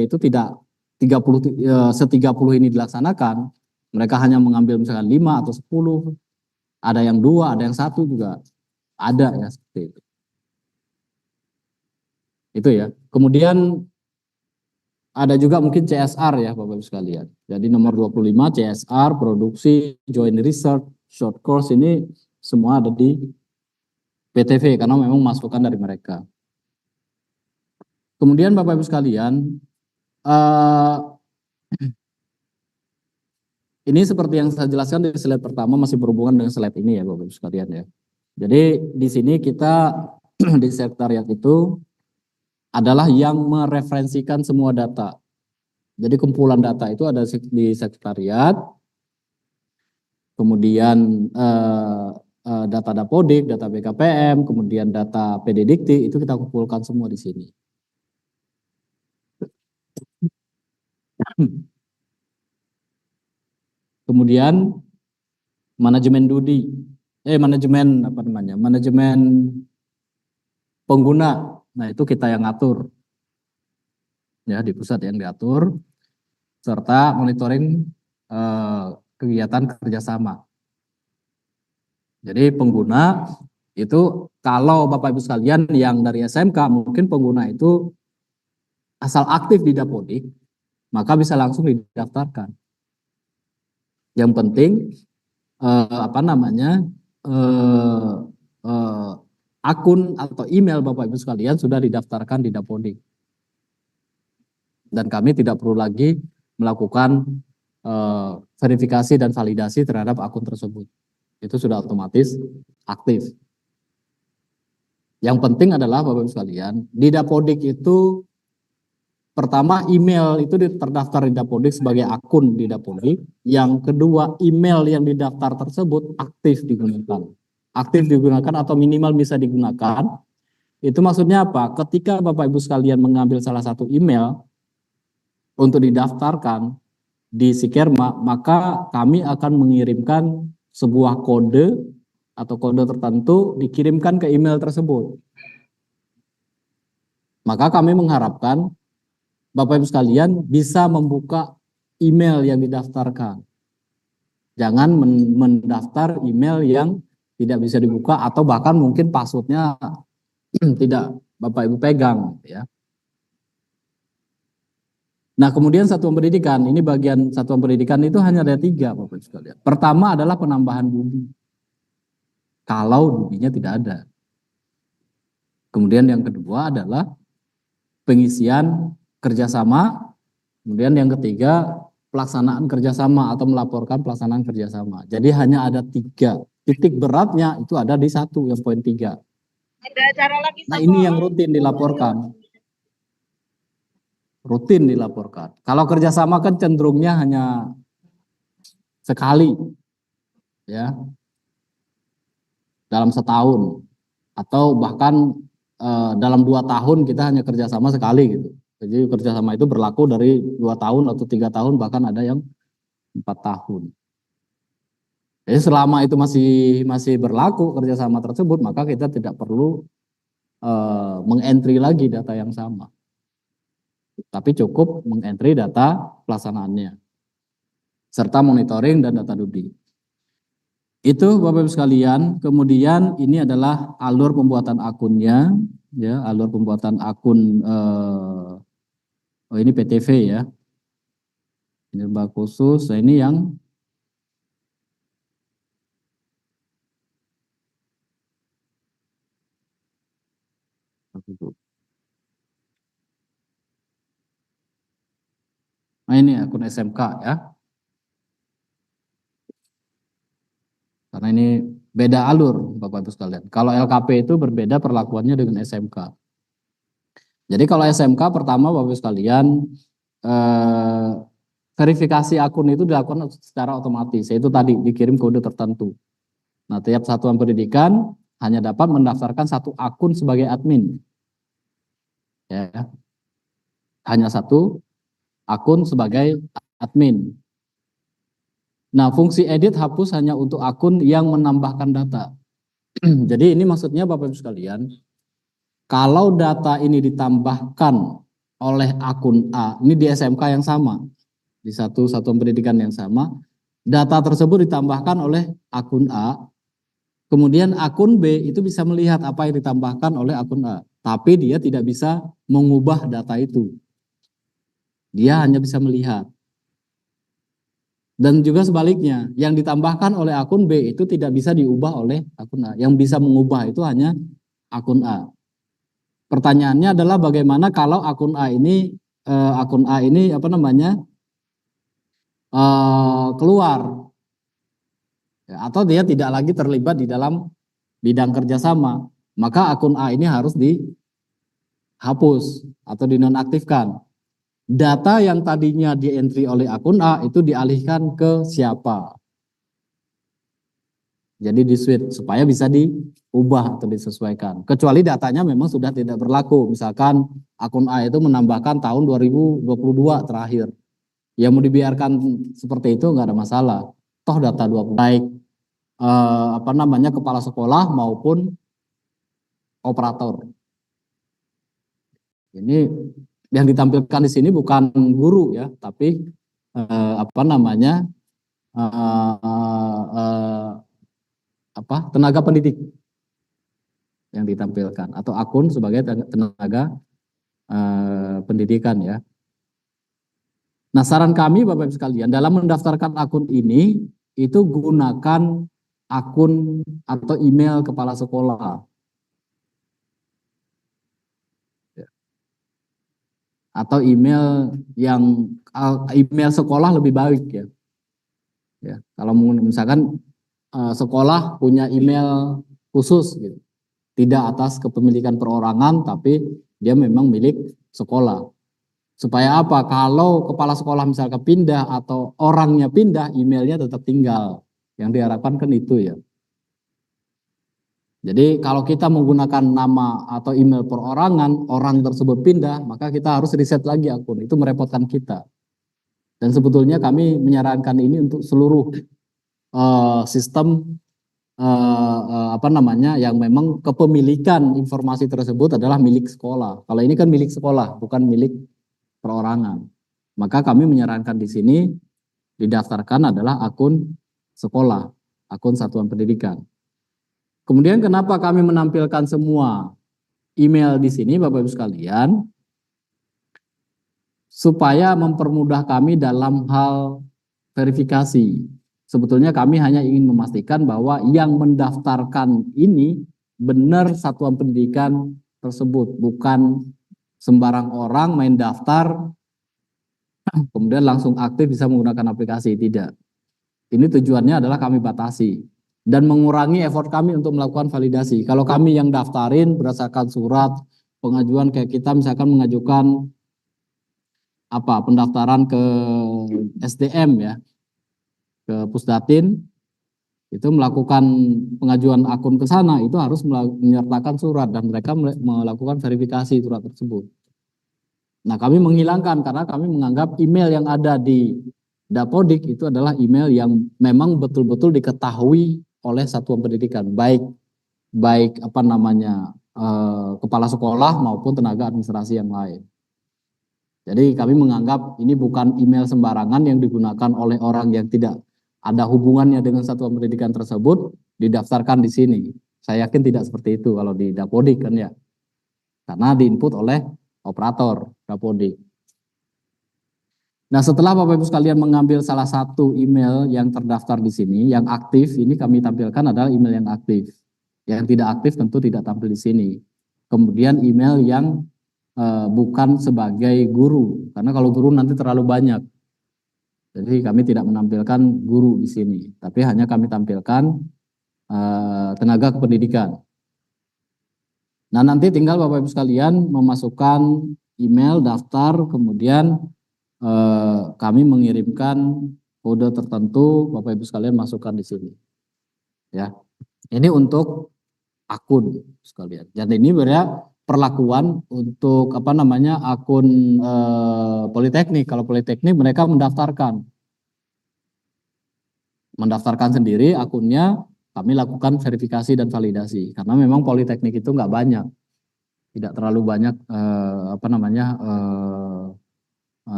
itu tidak 30 ini dilaksanakan, mereka hanya mengambil misalkan 5 atau 10, ada yang 2, ada yang 1 juga ada ya seperti itu. Itu ya. Kemudian ada juga mungkin CSR ya Bapak Ibu sekalian. Jadi nomor 25 CSR, produksi, joint research, short course ini semua ada di PTV karena memang masukan dari mereka. Kemudian Bapak Ibu sekalian, ini seperti yang saya jelaskan di slide pertama masih berhubungan dengan slide ini ya Bapak Ibu sekalian ya. Jadi di sini kita di sekretariat itu adalah yang mereferensikan semua data. Jadi kumpulan data itu ada di sekretariat, kemudian data Dapodik, data BKPM, kemudian data PDDikti itu kita kumpulkan semua di sini. Kemudian manajemen manajemen pengguna. Nah, itu kita yang ngatur. Ya, di pusat yang diatur serta monitoring kegiatan kerjasama. Jadi pengguna itu kalau Bapak Ibu sekalian yang dari SMK mungkin pengguna itu asal aktif di Dapodik, maka bisa langsung didaftarkan. Yang penting akun atau email Bapak Ibu sekalian sudah didaftarkan di Dapodik. Dan kami tidak perlu lagi melakukan verifikasi dan validasi terhadap akun tersebut. Itu sudah otomatis aktif. Yang penting adalah Bapak Ibu sekalian, di Dapodik itu pertama email itu terdaftar di Dapodik sebagai akun di Dapodik. Yang kedua email yang didaftar tersebut aktif digunakan. Aktif digunakan atau minimal bisa digunakan. Itu maksudnya apa? Ketika Bapak Ibu sekalian mengambil salah satu email untuk didaftarkan di Sikerma, maka kami akan mengirimkan sebuah kode atau kode tertentu dikirimkan ke email tersebut. Maka kami mengharapkan Bapak Ibu sekalian bisa membuka email yang didaftarkan. Jangan mendaftar email yang tidak bisa dibuka atau bahkan mungkin passwordnya tidak Bapak Ibu pegang ya. Nah, kemudian satuan pendidikan, ini bagian satuan pendidikan itu hanya ada 3 Bapak Ibu sekalian. Pertama adalah penambahan budi. Kalau budinya tidak ada. Kemudian yang kedua adalah pengisian kerjasama. Kemudian yang ketiga pelaksanaan kerjasama atau melaporkan pelaksanaan kerjasama. Jadi hanya ada 3. Titik beratnya itu ada di 1 yang poin 3. Ada acara lagi. Nah, ini yang rutin dilaporkan. Rutin dilaporkan. Kalau kerjasama kan cenderungnya hanya sekali, ya, dalam setahun, atau bahkan dalam 2 tahun kita hanya kerjasama sekali gitu. Jadi kerjasama itu berlaku dari 2 tahun atau 3 tahun, bahkan ada yang 4 tahun. Jadi selama itu masih berlaku kerjasama tersebut, maka kita tidak perlu mengentry lagi data yang sama. Tapi cukup mengentry data pelaksanaannya serta monitoring dan data DUDI. Itu Bapak Ibu sekalian. Kemudian ini adalah alur pembuatan akunnya, ya, alur pembuatan akun ini PTV ya. Ini lembaga khusus. Nah, ini yang nah, ini akun SMK ya. Karena ini beda alur Bapak Ibu sekalian. Kalau LKP itu berbeda perlakuannya dengan SMK. Jadi kalau SMK pertama Bapak Ibu sekalian verifikasi akun itu dilakukan secara otomatis. Yaitu tadi dikirim kode tertentu. Nah, tiap satuan pendidikan hanya dapat mendaftarkan 1 akun sebagai admin. Ya. Hanya 1 akun sebagai admin. Nah, fungsi edit hapus hanya untuk akun yang menambahkan data. Jadi ini maksudnya Bapak Ibu sekalian, kalau data ini ditambahkan oleh akun A, ini di SMK yang sama, di satu satuan pendidikan yang sama, data tersebut ditambahkan oleh akun A, kemudian akun B itu bisa melihat apa yang ditambahkan oleh akun A, tapi dia tidak bisa mengubah data itu. Dia hanya bisa melihat. Dan juga sebaliknya, yang ditambahkan oleh akun B itu tidak bisa diubah oleh akun A. Yang bisa mengubah itu hanya akun A. Pertanyaannya adalah bagaimana kalau akun A ini apa namanya keluar, ya, atau dia tidak lagi terlibat di dalam bidang kerjasama, maka akun A ini harus dihapus atau dinonaktifkan. Data yang tadinya di-entry oleh akun A itu dialihkan ke siapa? Jadi di-switch supaya bisa diubah atau disesuaikan. Kecuali datanya memang sudah tidak berlaku. Misalkan akun A itu menambahkan tahun 2022 terakhir. Ya mau dibiarkan seperti itu nggak ada masalah. Toh data 20 baik apa namanya kepala sekolah maupun operator. Ini yang ditampilkan di sini bukan guru ya, tapi apa namanya tenaga pendidik yang ditampilkan atau akun sebagai tenaga pendidikan ya. Nah, saran kami Bapak Ibu sekalian dalam mendaftarkan akun ini itu gunakan akun atau email kepala sekolah. Atau email yang email sekolah lebih baik ya. Ya, kalau misalkan sekolah punya email khusus gitu. Tidak atas kepemilikan perorangan tapi dia memang milik sekolah. Supaya apa? Kalau kepala sekolah misalkan pindah atau orangnya pindah, emailnya tetap tinggal. Yang diharapkan kan itu ya. Jadi kalau kita menggunakan nama atau email perorangan, orang tersebut pindah, maka kita harus riset lagi akun. Itu merepotkan kita. Dan sebetulnya kami menyarankan ini untuk seluruh sistem apa namanya yang memang kepemilikan informasi tersebut adalah milik sekolah. Kalau ini kan milik sekolah, bukan milik perorangan. Maka kami menyarankan di sini didaftarkan adalah akun sekolah, akun satuan pendidikan. Kemudian kenapa kami menampilkan semua email di sini Bapak Ibu sekalian? Supaya mempermudah kami dalam hal verifikasi. Sebetulnya kami hanya ingin memastikan bahwa yang mendaftarkan ini benar satuan pendidikan tersebut, bukan sembarang orang main daftar kemudian langsung aktif bisa menggunakan aplikasi, tidak. Ini tujuannya adalah kami batasi dan mengurangi effort kami untuk melakukan validasi. Kalau kami yang daftarin berdasarkan surat pengajuan kayak kita misalkan mengajukan pendaftaran ke SDM ya, ke Pusdatin, itu melakukan pengajuan akun ke sana itu harus menyertakan surat dan mereka melakukan verifikasi surat tersebut. Nah, kami menghilangkan karena kami menganggap email yang ada di Dapodik itu adalah email yang memang betul-betul diketahui oleh satuan pendidikan, baik apa namanya kepala sekolah maupun tenaga administrasi yang lain. Jadi kami menganggap ini bukan email sembarangan yang digunakan oleh orang yang tidak ada hubungannya dengan satuan pendidikan tersebut didaftarkan di sini. Saya yakin tidak seperti itu kalau di Dapodik kan ya. Karena diinput oleh operator Dapodik. Nah, setelah Bapak Ibu sekalian mengambil salah satu email yang terdaftar di sini, yang aktif, ini kami tampilkan adalah email yang aktif. Yang tidak aktif tentu tidak tampil di sini. Kemudian email yang bukan sebagai guru, karena kalau guru nanti terlalu banyak. Jadi kami tidak menampilkan guru di sini, tapi hanya kami tampilkan tenaga kependidikan. Nah, nanti tinggal Bapak Ibu sekalian memasukkan email, daftar, kemudian kami mengirimkan kode tertentu, Bapak Ibu sekalian masukkan di sini. Ya. Ini untuk akun sekalian. Dan ini berarti perlakuan untuk apa namanya akun Politeknik. Kalau Politeknik mereka mendaftarkan sendiri akunnya, kami lakukan verifikasi dan validasi karena memang Politeknik itu nggak banyak. tidak terlalu banyak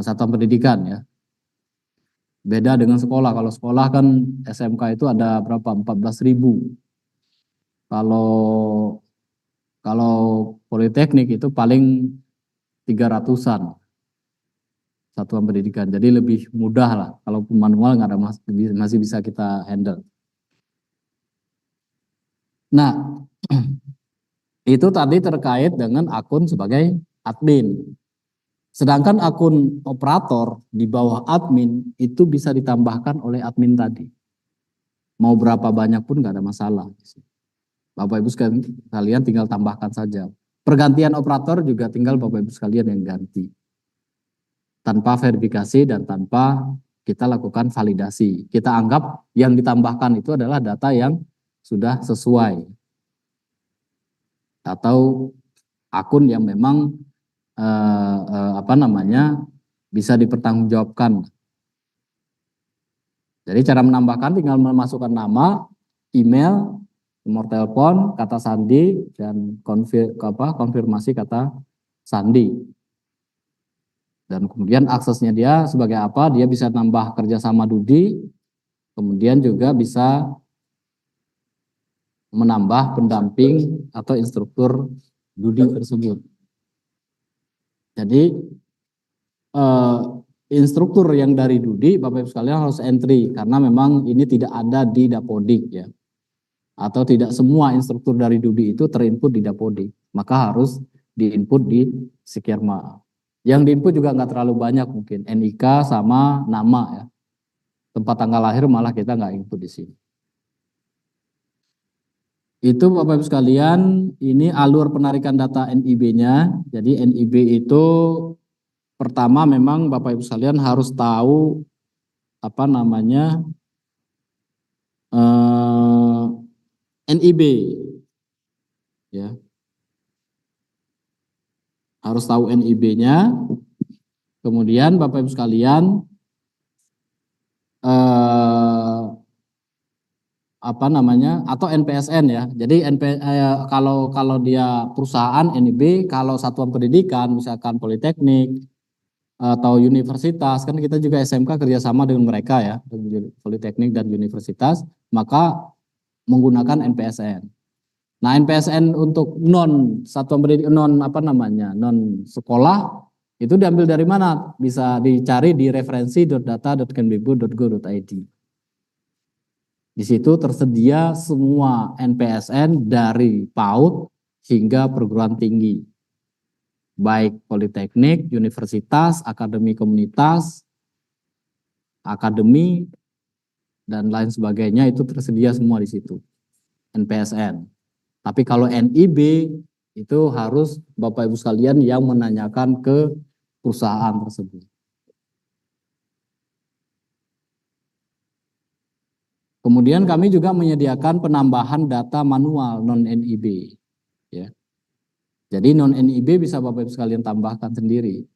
satuan pendidikan ya. Beda dengan sekolah. Kalau sekolah kan SMK itu ada berapa? 14.000. Kalau politeknik itu paling 300-an satuan pendidikan. Jadi lebih mudah lah. Kalau manual nggak ada masih bisa kita handle. Nah, itu tadi terkait dengan akun sebagai admin. Sedangkan akun operator di bawah admin itu bisa ditambahkan oleh admin tadi. Mau berapa banyak pun nggak ada masalah. Bapak Ibu sekalian tinggal tambahkan saja. Pergantian operator juga tinggal Bapak Ibu sekalian yang ganti. Tanpa verifikasi dan tanpa kita lakukan validasi. Kita anggap yang ditambahkan itu adalah data yang sudah sesuai. Atau akun yang memang bisa dipertanggungjawabkan. Jadi cara menambahkan tinggal memasukkan nama, email, nomor telepon, kata sandi, dan konfirmasi kata sandi. Dan kemudian aksesnya dia sebagai apa? Dia bisa nambah kerjasama Dudi, kemudian juga bisa menambah pendamping atau instruktur Dudi tersebut. Jadi instruktur yang dari Dudi, Bapak Ibu sekalian harus entry karena memang ini tidak ada di Dapodik ya. Atau tidak semua instruktur dari Dudi itu terinput di Dapodik, maka harus diinput di Sikirma. Yang diinput juga nggak terlalu banyak mungkin, NIK sama nama ya. Tempat tanggal lahir malah kita nggak input di sini. Itu Bapak Ibu sekalian, ini alur penarikan data NIB-nya. Jadi NIB itu pertama memang Bapak Ibu sekalian harus tahu NIB ya. Harus tahu NIB-nya. Kemudian Bapak Ibu sekalian atau NPSN ya. Jadi kalau dia perusahaan NIB, kalau satuan pendidikan misalkan politeknik atau universitas, kan kita juga SMK kerjasama dengan mereka ya, politeknik dan universitas, maka menggunakan NPSN. Nah, NPSN untuk non satuan pendidikan, non sekolah itu diambil dari mana? Bisa dicari di referensi.data.kemdikbud.go.id. Di situ tersedia semua NPSN dari PAUD hingga perguruan tinggi. Baik politeknik, universitas, akademi komunitas, akademi, dan lain sebagainya itu tersedia semua di situ. NPSN. Tapi kalau NIB itu harus Bapak Ibu sekalian yang menanyakan ke perusahaan tersebut. Kemudian kami juga menyediakan penambahan data manual non-NIB. Ya. Jadi non-NIB bisa Bapak Ibu sekalian tambahkan sendiri.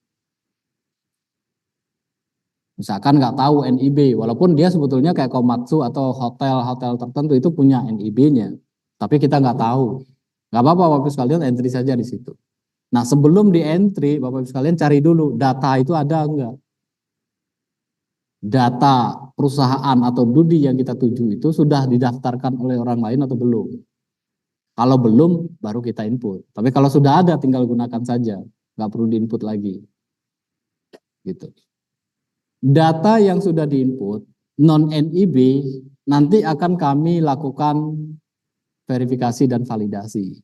Misalkan nggak tahu NIB, walaupun dia sebetulnya kayak Komatsu atau hotel-hotel tertentu itu punya NIB-nya. Tapi kita nggak tahu. Nggak apa-apa Bapak Ibu sekalian entry saja di situ. Nah sebelum di entry Bapak Ibu sekalian cari dulu data itu ada enggak. Data perusahaan atau Dudi yang kita tuju itu sudah didaftarkan oleh orang lain atau belum. Kalau belum baru kita input. Tapi kalau sudah ada tinggal gunakan saja. Nggak perlu diinput lagi. Gitu. Data yang sudah diinput non-NIB nanti akan kami lakukan verifikasi dan validasi.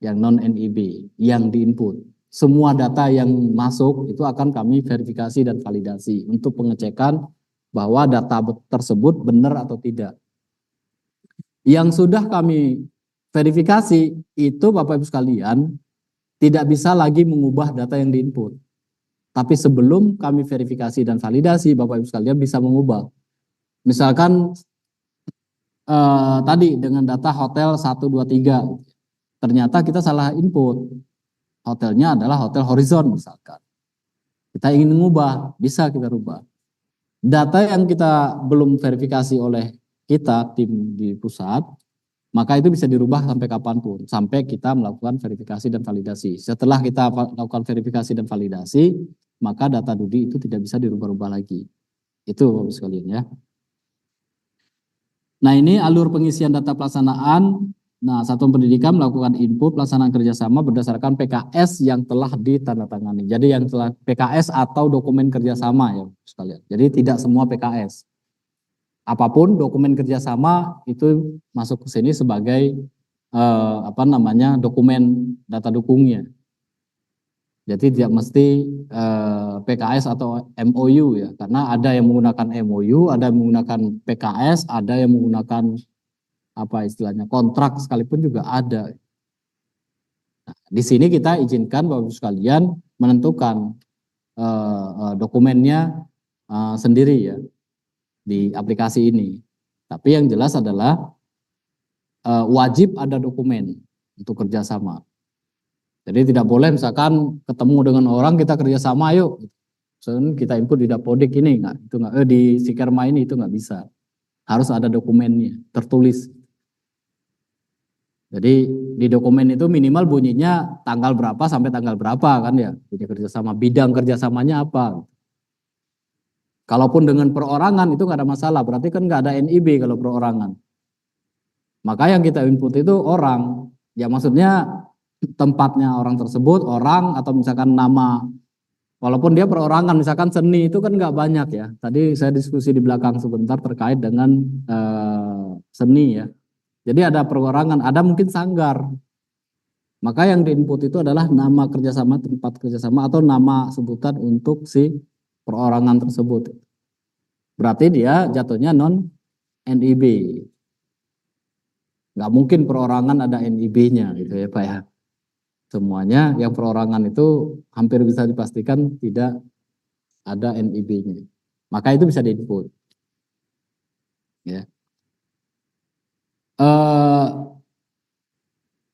Yang non-NIB, yang diinput. Semua data yang masuk itu akan kami verifikasi dan validasi untuk pengecekan bahwa data tersebut benar atau tidak. Yang sudah kami verifikasi itu Bapak Ibu sekalian tidak bisa lagi mengubah data yang diinput. Tapi sebelum kami verifikasi dan validasi Bapak Ibu sekalian bisa mengubah. Misalkan tadi dengan data hotel 123 ternyata kita salah input. Hotelnya adalah Hotel Horizon misalkan. Kita ingin mengubah, bisa kita rubah. Data yang kita belum verifikasi oleh kita, tim di pusat, maka itu bisa dirubah sampai kapanpun, sampai kita melakukan verifikasi dan validasi. Setelah kita lakukan verifikasi dan validasi, maka data DUDI itu tidak bisa dirubah-rubah lagi. Itu Bapak sekalian ya. Nah ini alur pengisian data pelaksanaan. Nah, Satuan Pendidikan melakukan input pelaksanaan kerjasama berdasarkan PKS yang telah ditandatangani. Jadi yang telah PKS atau dokumen kerjasama ya sekalian. Jadi tidak semua PKS. Apapun dokumen kerjasama itu masuk ke sini sebagai dokumen data dukungnya. Jadi tidak mesti PKS atau MOU ya, karena ada yang menggunakan MOU, ada yang menggunakan PKS, ada yang menggunakan apa istilahnya kontrak sekalipun juga ada. Nah, di sini kita izinkan Bapak Ibu sekalian menentukan dokumennya sendiri ya di aplikasi ini. Tapi yang jelas adalah wajib ada dokumen untuk kerjasama. Jadi tidak boleh misalkan ketemu dengan orang kita kerjasama yuk, misalkan kita input di Dapodik ini nggak, itu nggak, di Sikerma ini itu nggak bisa, harus ada dokumennya tertulis. Jadi di dokumen itu minimal bunyinya tanggal berapa sampai tanggal berapa kan ya, punya kerjasama, bidang kerjasamanya apa. Kalaupun dengan perorangan itu nggak ada masalah, berarti kan nggak ada NIB kalau perorangan. Maka yang kita input itu orang, ya maksudnya tempatnya orang tersebut, orang atau misalkan nama, walaupun dia perorangan, misalkan seni itu kan nggak banyak ya. Tadi saya diskusi di belakang sebentar terkait dengan seni ya. Jadi ada perorangan, ada mungkin sanggar. Maka yang diinput itu adalah nama kerjasama, tempat kerjasama atau nama sebutan untuk si perorangan tersebut. Berarti dia jatuhnya non NIB. Nggak mungkin perorangan ada NIB-nya gitu ya Pak ya. Semuanya yang perorangan itu hampir bisa dipastikan tidak ada NIB-nya. Maka itu bisa diinput. Ya.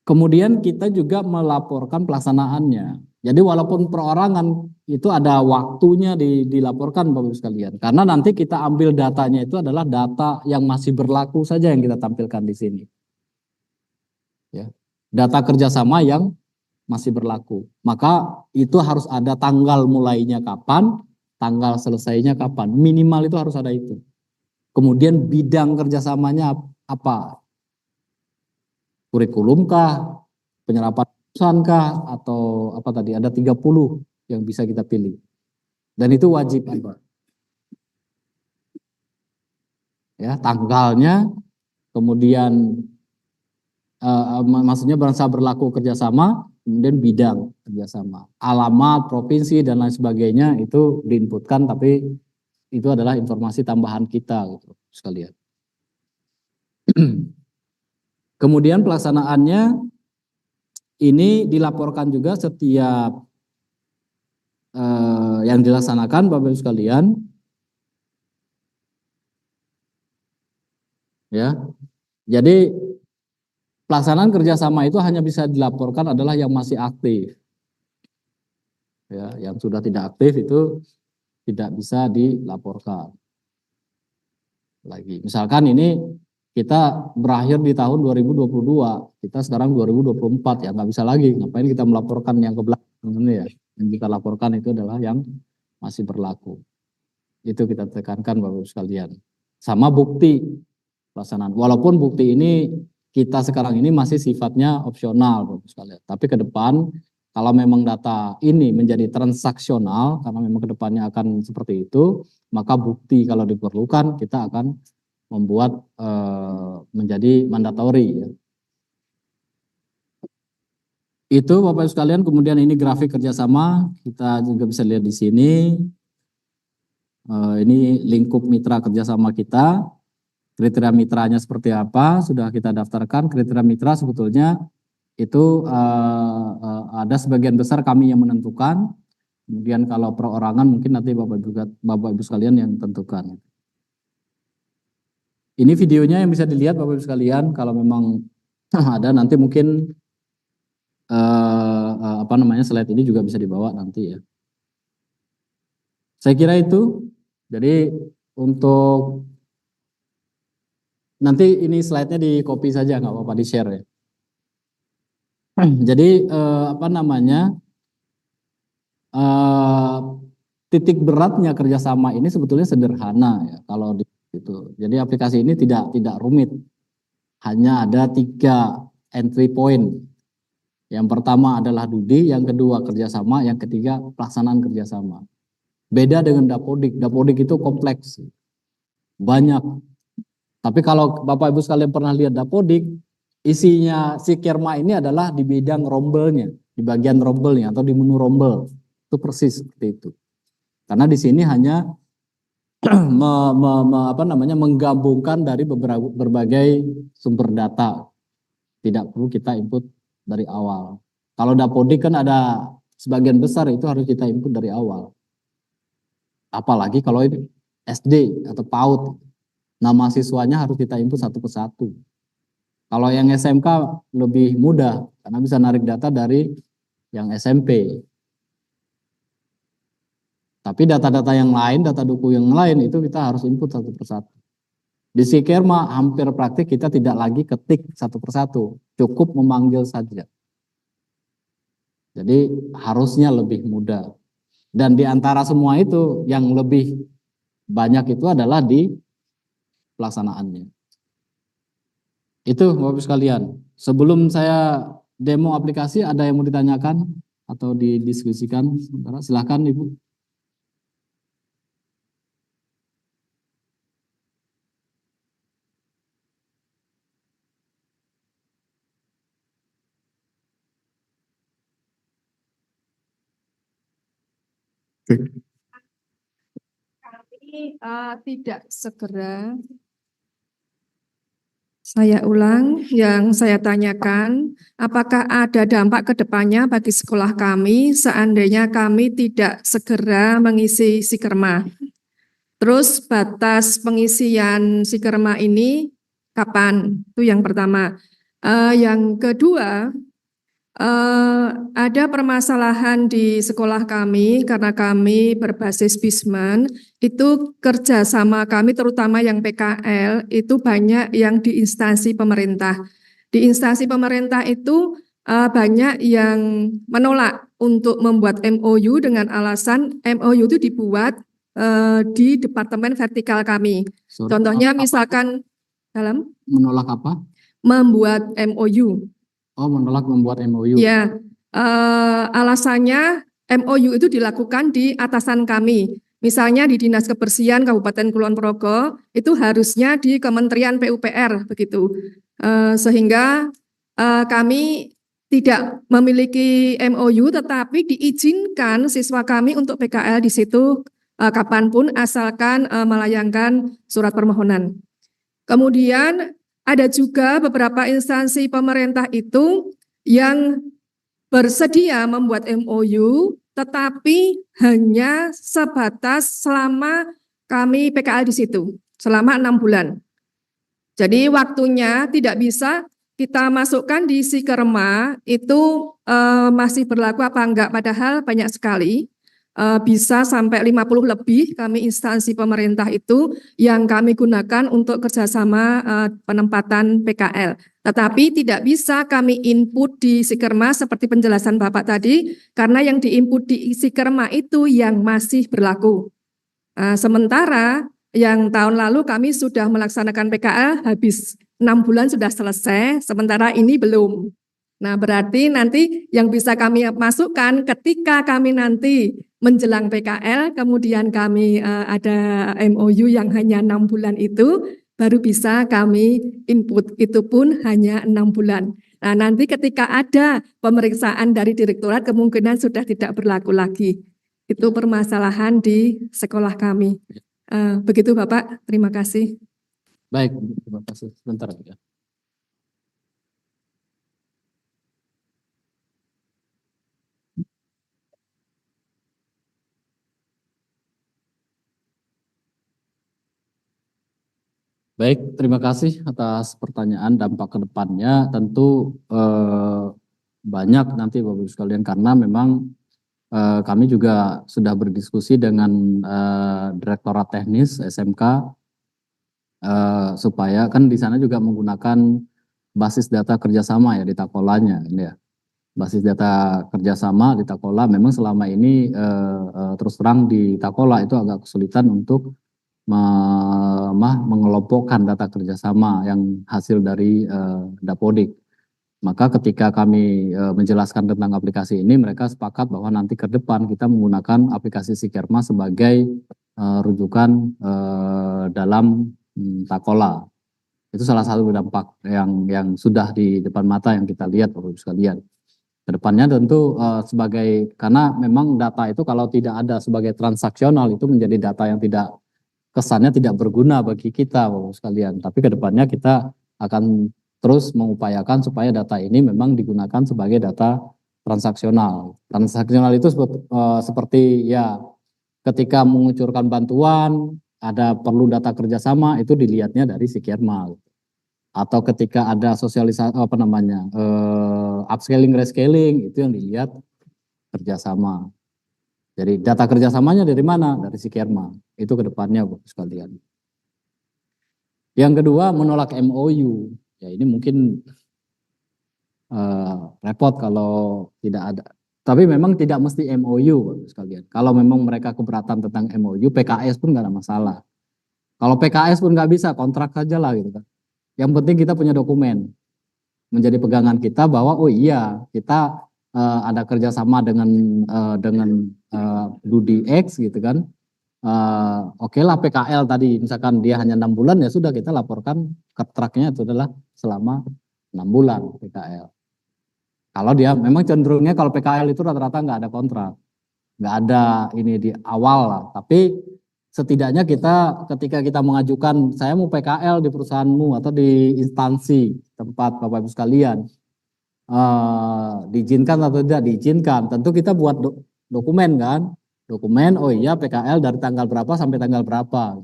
Kemudian kita juga melaporkan pelaksanaannya. Jadi walaupun perorangan itu ada waktunya dilaporkan Bapak Ibu sekalian. Karena nanti kita ambil datanya itu adalah data yang masih berlaku saja yang kita tampilkan di sini. Ya. Data kerjasama yang masih berlaku. Maka itu harus ada tanggal mulainya kapan, tanggal selesainya kapan. Minimal itu harus ada itu. Kemudian bidang kerjasamanya apa? Kurikulum kah, penyerapan perusahaan kah, atau apa tadi, ada 30 yang bisa kita pilih. Dan itu wajib ada. Ya, tanggalnya, kemudian maksudnya bangsa berlaku kerjasama, kemudian bidang kerjasama. Alamat, provinsi, dan lain sebagainya itu diinputkan, tapi itu adalah informasi tambahan kita gitu, sekalian. Kemudian pelaksanaannya ini dilaporkan juga setiap yang dilaksanakan Bapak Ibu sekalian. Ya. Jadi pelaksanaan kerjasama itu hanya bisa dilaporkan adalah yang masih aktif. Ya, yang sudah tidak aktif itu tidak bisa dilaporkan lagi. Misalkan ini kita berakhir di tahun 2022, kita sekarang 2024 ya nggak bisa lagi. Ngapain kita melaporkan yang ke belakang ini ya? Yang kita laporkan itu adalah yang masih berlaku. Itu kita tekankan Bapak Ibu sekalian. Sama bukti pelaksanaan. Walaupun bukti ini kita sekarang ini masih sifatnya opsional Bapak Ibu sekalian. Tapi ke depan kalau memang data ini menjadi transaksional, karena memang ke depannya akan seperti itu, maka bukti kalau diperlukan kita akan membuat menjadi mandatori ya. Itu Bapak Ibu sekalian, kemudian ini grafik kerjasama, kita juga bisa lihat di sini. Ini lingkup mitra kerjasama kita, kriteria mitranya seperti apa, sudah kita daftarkan. Kriteria mitra sebetulnya itu ada sebagian besar kami yang menentukan, kemudian kalau perorangan mungkin nanti Bapak Ibu sekalian yang tentukan. Ini videonya yang bisa dilihat Bapak Ibu sekalian, kalau memang ada nanti mungkin slide ini juga bisa dibawa nanti ya. Saya kira itu. Jadi untuk Nanti ini slide-nya di copy saja, nggak apa-apa, di share ya. Jadi apa namanya, titik beratnya kerjasama ini sebetulnya sederhana ya kalau itu. Jadi aplikasi ini tidak rumit, hanya ada 3 entry point. Yang pertama adalah Dudi, yang kedua kerjasama, yang ketiga pelaksanaan kerjasama. Beda dengan Dapodik. Dapodik itu kompleks, banyak. Tapi kalau Bapak Ibu sekalian pernah lihat Dapodik, isinya si Kerma ini adalah di bidang rombelnya, di bagian rombelnya atau di menu rombel. Itu persis seperti itu. Karena di sini hanya menggabungkan dari berbagai sumber data. Tidak perlu kita input dari awal. Kalau Dapodik kan ada sebagian besar itu harus kita input dari awal. Apalagi kalau ini SD atau PAUD, nama siswanya harus kita input satu persatu. Kalau yang SMK lebih mudah karena bisa narik data dari yang SMP. Tapi data-data yang lain, data duku yang lain itu kita harus input satu persatu. Di Sikerma hampir praktik kita tidak lagi ketik satu persatu, cukup memanggil saja. Jadi harusnya lebih mudah. Dan di antara semua itu yang lebih banyak itu adalah di pelaksanaannya. Itu Bapak sekalian. Sebelum saya demo aplikasi, ada yang mau ditanyakan atau didiskusikan? Silahkan Ibu. Kami tidak segera. Saya ulang, yang saya tanyakan, apakah ada dampak ke depannya bagi sekolah kami seandainya kami tidak segera mengisi Sikerma? Terus batas pengisian Sikerma ini kapan? Itu yang pertama. Yang kedua, ada permasalahan di sekolah kami karena kami berbasis Bisman, itu kerjasama kami terutama yang PKL itu banyak yang di instansi pemerintah. Di instansi pemerintah itu banyak yang menolak untuk membuat MOU dengan alasan MOU itu dibuat di departemen vertikal kami. Contohnya misalkan dalam menolak apa? Membuat MOU. Oh, menolak membuat MOU. Ya, alasannya MOU itu dilakukan di atasan kami. Misalnya di Dinas Kebersihan Kabupaten Kulon Progo itu harusnya di Kementerian PUPR begitu. Sehingga kami tidak memiliki MOU tetapi diizinkan siswa kami untuk PKL di situ kapanpun asalkan melayangkan surat permohonan. Kemudian ada juga beberapa instansi pemerintah itu yang bersedia membuat MOU, tetapi hanya sebatas selama kami PKL di situ, selama 6 bulan. Jadi waktunya tidak bisa kita masukkan di Sikerma, itu masih berlaku apa enggak, padahal banyak sekali. Bisa sampai 50 lebih kami instansi pemerintah itu yang kami gunakan untuk kerjasama penempatan PKL. Tetapi tidak bisa kami input di Sikerma seperti penjelasan Bapak tadi, karena yang diinput di Sikerma itu yang masih berlaku. Sementara yang tahun lalu kami sudah melaksanakan PKL habis 6 bulan sudah selesai, sementara ini belum. Nah, berarti nanti yang bisa kami masukkan ketika kami nanti menjelang PKL, kemudian kami ada MOU yang hanya 6 bulan itu, baru bisa kami input, itu pun hanya 6 bulan. Nah, nanti ketika ada pemeriksaan dari direktorat, kemungkinan sudah tidak berlaku lagi. Itu permasalahan di sekolah kami. Begitu Bapak, terima kasih. Baik, terima kasih. Sebentar ya. Baik, terima kasih atas pertanyaan dampak ke depannya. Tentu banyak nanti Bapak Ibu sekalian karena memang kami juga sudah berdiskusi dengan Direktorat Teknis SMK supaya kan di sana juga menggunakan basis data kerjasama ya di Takolanya, ini ya. Basis data kerjasama di Takola memang selama ini terus terang di Takola itu agak kesulitan untuk mengelompokkan data kerjasama yang hasil dari Dapodik. Maka ketika kami menjelaskan tentang aplikasi ini, mereka sepakat bahwa nanti ke depan kita menggunakan aplikasi Sikerma sebagai rujukan dalam Takola. Itu salah satu dampak yang sudah di depan mata yang kita lihat, Bapak Ibu sekalian. Kedepannya tentu karena memang data itu kalau tidak ada sebagai transaksional itu menjadi data yang kesannya tidak berguna bagi kita Bapak sekalian. Tapi kedepannya kita akan terus mengupayakan supaya data ini memang digunakan sebagai data transaksional. Transaksional itu seperti ya ketika mengucurkan bantuan ada perlu data kerjasama itu dilihatnya dari Sikerma. Atau ketika ada sosialisasi upscaling rescaling itu yang dilihat kerjasama. Jadi data kerjasamanya dari mana? Dari Sikerma. Itu kedepannya Bapak sekalian. Yang kedua menolak MOU. Ya ini mungkin repot kalau tidak ada. Tapi memang tidak mesti MOU Bapak sekalian. Kalau memang mereka keberatan tentang MOU, PKS pun nggak ada masalah. Kalau PKS pun nggak bisa, kontrak saja lah gitu kan. Yang penting kita punya dokumen menjadi pegangan kita bahwa oh iya kita ada kerjasama dengan Dudi X gitu kan. Oke lah PKL tadi misalkan dia hanya 6 bulan ya sudah kita laporkan kontraknya itu adalah selama 6 bulan PKL. Kalau dia memang cenderungnya kalau PKL itu rata-rata nggak ada kontrak, nggak ada ini di awal lah. Tapi setidaknya kita ketika kita mengajukan saya mau PKL di perusahaanmu atau di instansi tempat Bapak Ibu sekalian diizinkan atau tidak diizinkan, tentu kita buat dokumen kan, dokumen oh iya PKL dari tanggal berapa sampai tanggal berapa.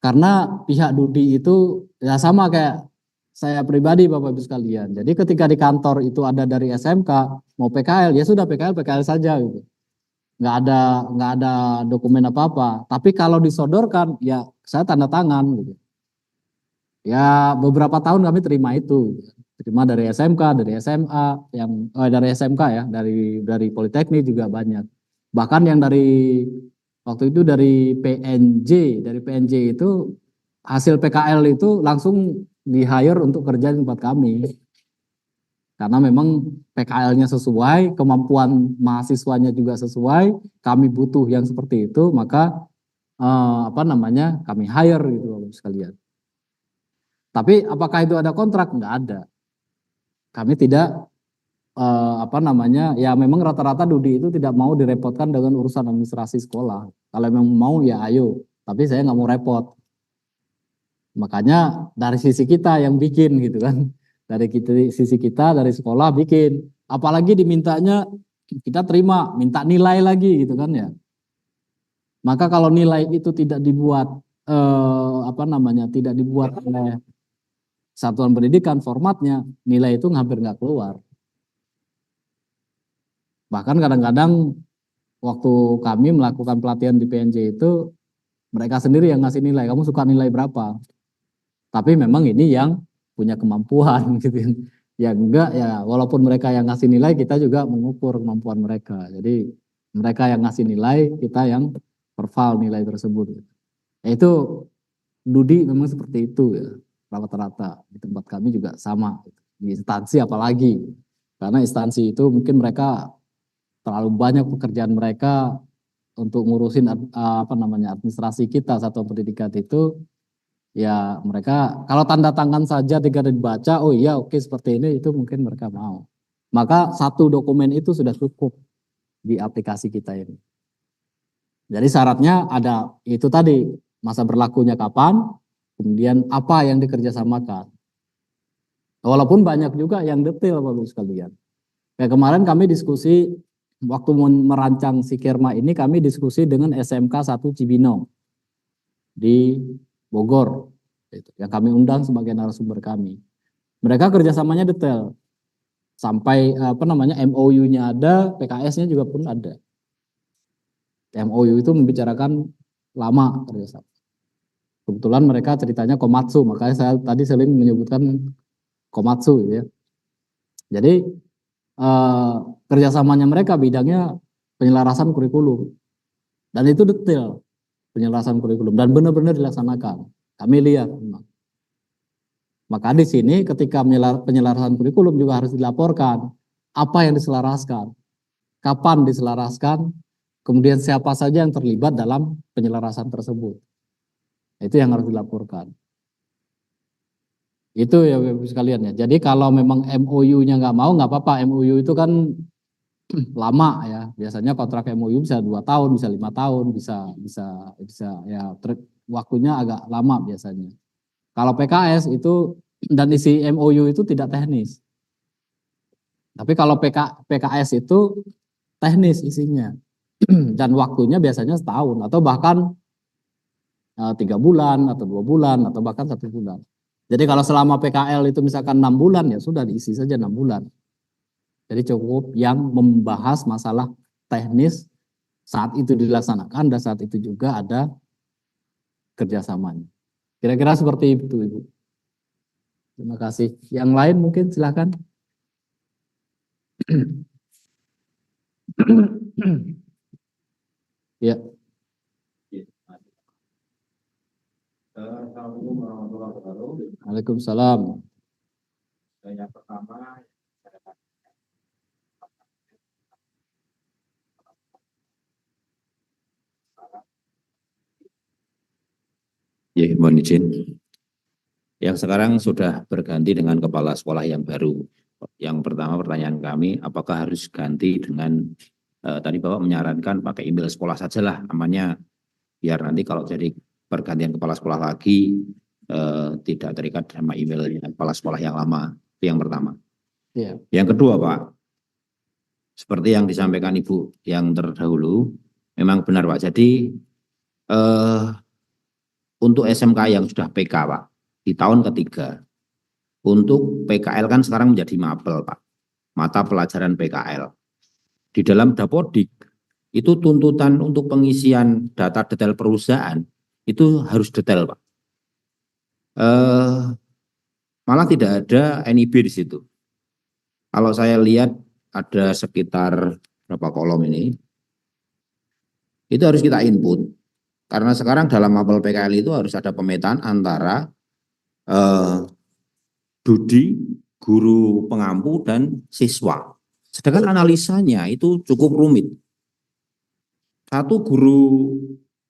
Karena pihak Dudi itu ya sama kayak saya pribadi Bapak Ibu sekalian. Jadi ketika di kantor itu ada dari SMK mau PKL ya sudah PKL saja gitu. Nggak ada dokumen apa-apa. Tapi kalau disodorkan, ya saya tanda tangan gitu. Ya beberapa tahun kami terima itu, terima dari SMK, dari SMA, dari SMK ya, dari Politeknik juga banyak. Bahkan yang dari waktu itu dari PNJ itu hasil PKL itu langsung di hire untuk kerja di tempat kami. Karena memang PKL-nya sesuai, kemampuan mahasiswanya juga sesuai, kami butuh yang seperti itu, maka kami hire gitu Bapak sekalian. Tapi apakah itu ada kontrak? Enggak ada. Kami tidak ya memang rata-rata Dudi itu tidak mau direpotkan dengan urusan administrasi sekolah. Kalau memang mau ya ayo, tapi saya nggak mau repot. Makanya dari sisi kita yang bikin gitu kan. Dari sisi kita dari sekolah bikin, apalagi dimintanya kita terima, minta nilai lagi gitu kan ya. Maka kalau nilai itu tidak dibuat tidak dibuat oleh satuan pendidikan formatnya, nilai itu hampir nggak keluar. Bahkan kadang-kadang waktu kami melakukan pelatihan di PNJ itu mereka sendiri yang ngasih nilai, kamu suka nilai berapa? Tapi memang ini yang punya kemampuan gitu. Ya enggak ya walaupun mereka yang ngasih nilai kita juga mengukur kemampuan mereka. Jadi mereka yang ngasih nilai kita yang perval nilai tersebut. Ya, itu Dudi memang seperti itu ya rata-rata di tempat kami juga sama di instansi apalagi karena instansi itu mungkin mereka terlalu banyak pekerjaan mereka untuk ngurusin administrasi kita satuan pendidikan itu. Ya mereka kalau tanda tangan saja tidak dibaca, oh iya oke seperti ini itu mungkin mereka mau. Maka satu dokumen itu sudah cukup di aplikasi kita ini. Jadi syaratnya ada itu tadi masa berlakunya kapan, kemudian apa yang dikerjasamakan. Walaupun banyak juga yang detail Bapak Ibu sekalian. Kayak kemarin kami diskusi waktu merancang Sikerma ini kami diskusi dengan SMK 1 Cibinong di Bogor, yang kami undang sebagai narasumber kami. Mereka kerjasamanya detail, sampai MOU-nya ada, PKS-nya juga pun ada. MOU itu membicarakan lama kerjasama. Kebetulan mereka ceritanya Komatsu, makanya saya tadi sering menyebutkan Komatsu gitu ya. Jadi kerjasamanya mereka bidangnya penyelarasan kurikulum, dan itu detail penyelarasan kurikulum dan benar-benar dilaksanakan. Kami lihat memang. Maka di sini ketika penyelarasan kurikulum juga harus dilaporkan apa yang diselaraskan, kapan diselaraskan, kemudian siapa saja yang terlibat dalam penyelarasan tersebut. Itu yang harus dilaporkan. Itu ya Bapak sekalian ya. Jadi kalau memang MOU-nya nggak mau, nggak apa-apa. MOU itu kan lama ya. Biasanya kontrak MOU bisa 2 tahun, bisa 5 tahun, bisa ya waktunya agak lama biasanya. Kalau PKS itu dan isi MOU itu tidak teknis. Tapi kalau PKS itu teknis isinya. Dan waktunya biasanya setahun atau bahkan 3 bulan atau 2 bulan atau bahkan 1 bulan. Jadi kalau selama PKL itu misalkan 6 bulan ya sudah diisi saja 6 bulan. Jadi cukup yang membahas masalah teknis saat itu dilaksanakan dan saat itu juga ada kerjasamanya. Kira-kira seperti itu Ibu. Terima kasih. Yang lain mungkin silakan. Ya. Waalaikumsalam. Yang pertama, ya, mohon izin. Yang sekarang sudah berganti dengan kepala sekolah yang baru. Yang pertama pertanyaan kami, apakah harus ganti dengan tadi Bapak menyarankan pakai email sekolah sajalah namanya, biar nanti kalau jadi pergantian kepala sekolah lagi tidak terikat sama emailnya kepala sekolah yang lama. Itu yang pertama. Ya. Yang kedua Pak, seperti yang disampaikan Ibu yang terdahulu, memang benar Pak. Jadi untuk SMK yang sudah PK Pak, di tahun ketiga, untuk PKL kan sekarang menjadi mapel Pak, mata pelajaran PKL. Di dalam Dapodik, itu tuntutan untuk pengisian data detail perusahaan, itu harus detail Pak. Malah tidak ada NIB di situ. Kalau saya lihat ada sekitar berapa kolom ini, itu harus kita input. Karena sekarang dalam mapel PKL itu harus ada pemetaan antara Dudi, guru pengampu, dan siswa. Sedangkan analisanya itu cukup rumit. Satu guru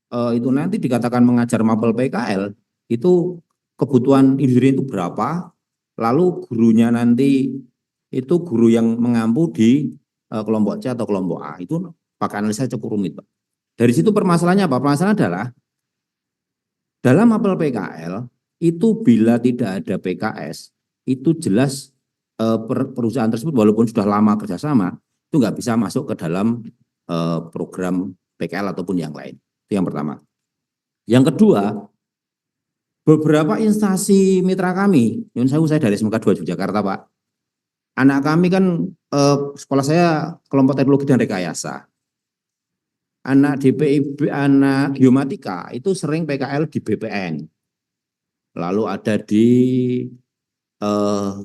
itu nanti dikatakan mengajar mapel PKL, itu kebutuhan industri itu berapa, lalu gurunya nanti itu guru yang mengampu di kelompok C atau kelompok A, itu pakai analisa cukup rumit Pak. Dari situ permasalahannya apa? Permasalahan adalah dalam mapel PKL itu bila tidak ada PKS, itu jelas perusahaan tersebut walaupun sudah lama kerjasama, itu nggak bisa masuk ke dalam program PKL ataupun yang lain. Itu yang pertama. Yang kedua, beberapa instansi mitra kami, nyun sewu, saya dari SMK 2 Yogyakarta Pak, anak kami kan sekolah saya kelompok teknologi dan rekayasa. Anak DPIB, anak geomatika itu sering PKL di BPN. Lalu ada di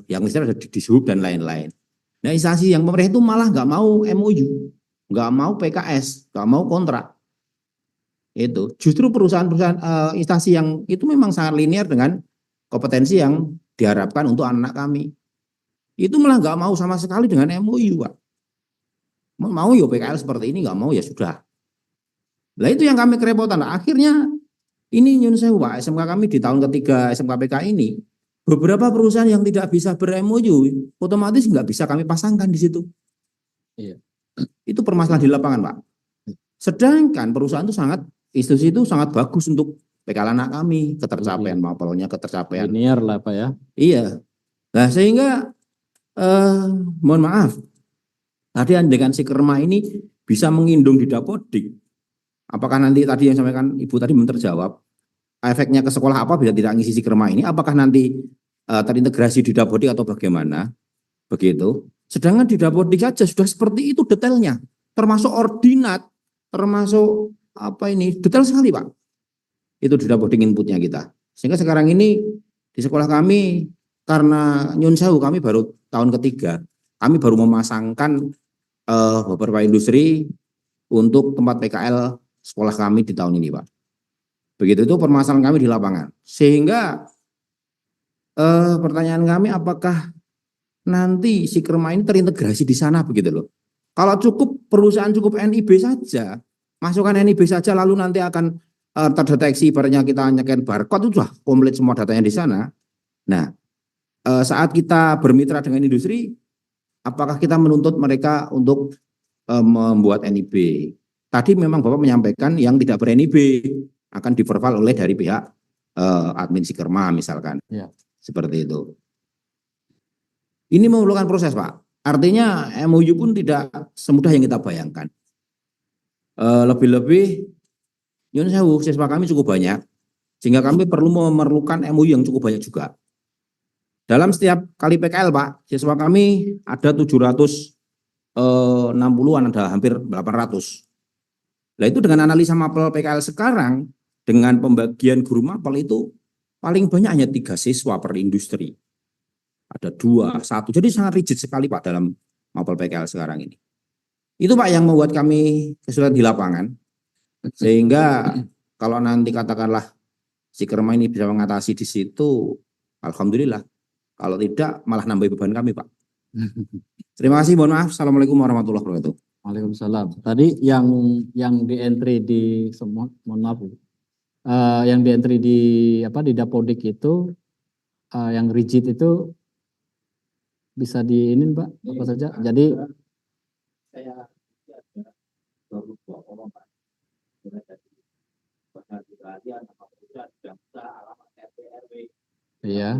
yang misalnya ada di Dishub dan lain-lain. Nah instansi yang pemerintah itu malah nggak mau MOU, nggak mau PKS, nggak mau kontrak. Itu justru perusahaan-perusahaan instansi yang itu memang sangat linear dengan kompetensi yang diharapkan untuk anak kami. Itu malah nggak mau sama sekali dengan MOU Pak. Mau ya PKL seperti ini, nggak mau ya sudah. Nah itu yang kami kerepotan. Nah, akhirnya ini nyun sewu Pak, SMK kami di tahun ketiga SMK PK ini, beberapa perusahaan yang tidak bisa ber-MOU, otomatis nggak bisa kami pasangkan di situ. Iya. Itu permasalahan di lapangan Pak. Sedangkan perusahaan itu institusi itu sangat bagus untuk PKL anak kami, ketercapaian mapelnya, ketercapaian. Linear lah Pak ya. Iya. Nah sehingga mohon maaf, tadi dengan si Kerma ini bisa mengindung di Dapodik. Apakah nanti tadi yang sampaikan Ibu tadi belum terjawab, efeknya ke sekolah apa bila tidak ngisi si Kerma ini? Apakah nanti terintegrasi di Dapodik atau bagaimana? Begitu. Sedangkan di Dapodik saja sudah seperti itu detailnya, termasuk ordinat, termasuk apa ini detail sekali Pak. itu sudah boarding inputnya kita. Sehingga sekarang ini di sekolah kami karena nyun sewu kami baru tahun ketiga, kami baru memasangkan beberapa industri untuk tempat PKL sekolah kami di tahun ini, Pak. Begitu itu permasalahan kami di lapangan. Sehingga pertanyaan kami apakah nanti si Kerma ini terintegrasi di sana begitu loh. Kalau cukup perusahaan cukup NIB saja, masukkan NIB saja lalu nanti akan terdeteksi ibaratnya kita nyekan barcode itu sudah komplit semua datanya di sana. Nah, saat kita bermitra dengan industri, apakah kita menuntut mereka untuk membuat NIB? Tadi memang Bapak menyampaikan yang tidak ber-NIB akan diverval oleh dari pihak admin si Kerma misalkan. Ya. Seperti itu. Ini memerlukan proses, Pak. Artinya MOU pun tidak semudah yang kita bayangkan. Lebih-lebih nyun sewu siswa kami cukup banyak, sehingga kami perlu memerlukan MOU yang cukup banyak juga. Dalam setiap kali PKL, Pak, siswa kami ada 760-an, ada hampir 800. Nah itu dengan analisa mapel PKL sekarang, dengan pembagian guru mapel itu paling banyak hanya 3 siswa per industri. Ada 2, 1. Jadi sangat rigid sekali Pak dalam mapel PKL sekarang ini. Itu Pak yang membuat kami kesulitan di lapangan. Sehingga kalau nanti katakanlah si Kerma ini bisa mengatasi di situ, alhamdulillah. Kalau tidak malah nambah beban kami Pak. Terima kasih, mohon maaf. Assalamualaikum warahmatullahi wabarakatuh. Waalaikumsalam. Tadi yang di entry di semua, mohon maaf. Yang di entry di Dapodik itu yang rigid itu bisa diinin Pak apa saja. Jadi Saya iya.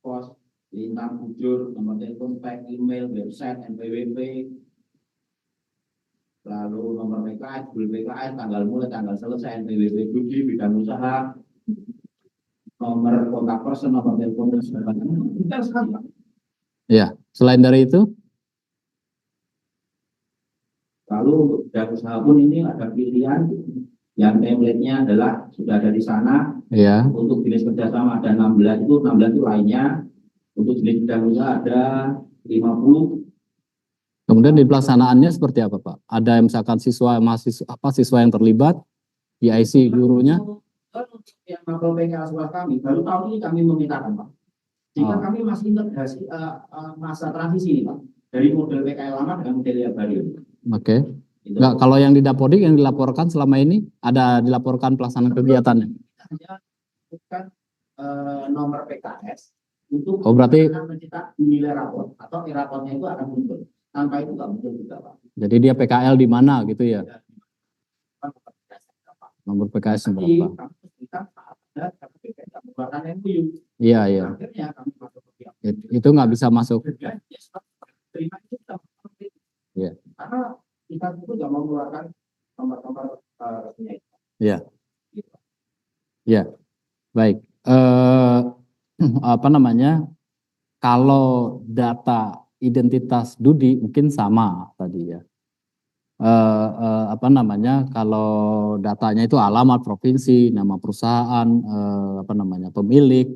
Pos, lintang bujur, nomor telepon, fax, email, website, NPWP, lalu nomor PKS, bul PKS, tanggal mulai, tanggal selesai, NPWP Budi, bidang usaha, nomor kontak person, nomor telepon, dan sebagainya. Iya. Selain dari itu, lalu untuk bidang usaha pun ini ada pilihan yang template-nya adalah sudah ada di sana. ya. Untuk jenis kerjasama ada 16 itu lainnya. Untuk jenis bidang usaha ada 50. Kemudian di pelaksanaannya seperti apa Pak? Ada misalkan siswa yang terlibat, IC gurunya? Untuk yang mapel PKL sekolah kami, baru tahun ini kami memintakan Pak. Jika kami masih integrasi masa transisi ini Pak, dari model PKL lama dengan model yang baru. Oke. Enggak, kalau yang di Dapodik yang dilaporkan selama ini ada dilaporkan pelaksanaan kegiatannya? Hanya bukan nomor PKS untuk berarti mencetak nilai rapor atau rapornya itu akan muncul. Tanpa itu nggak muncul juga Pak. Jadi dia PKL di mana gitu ya? Nomor PKS berapa? Iya, iya. Itu nggak bisa masuk. Iya. Karena kita itu nggak mau mengeluarkan nomor-nomor resminya. Iya. Iya. Baik. Kalau data identitas Dudi mungkin sama tadi ya. Kalau datanya itu alamat provinsi, nama perusahaan, pemilik,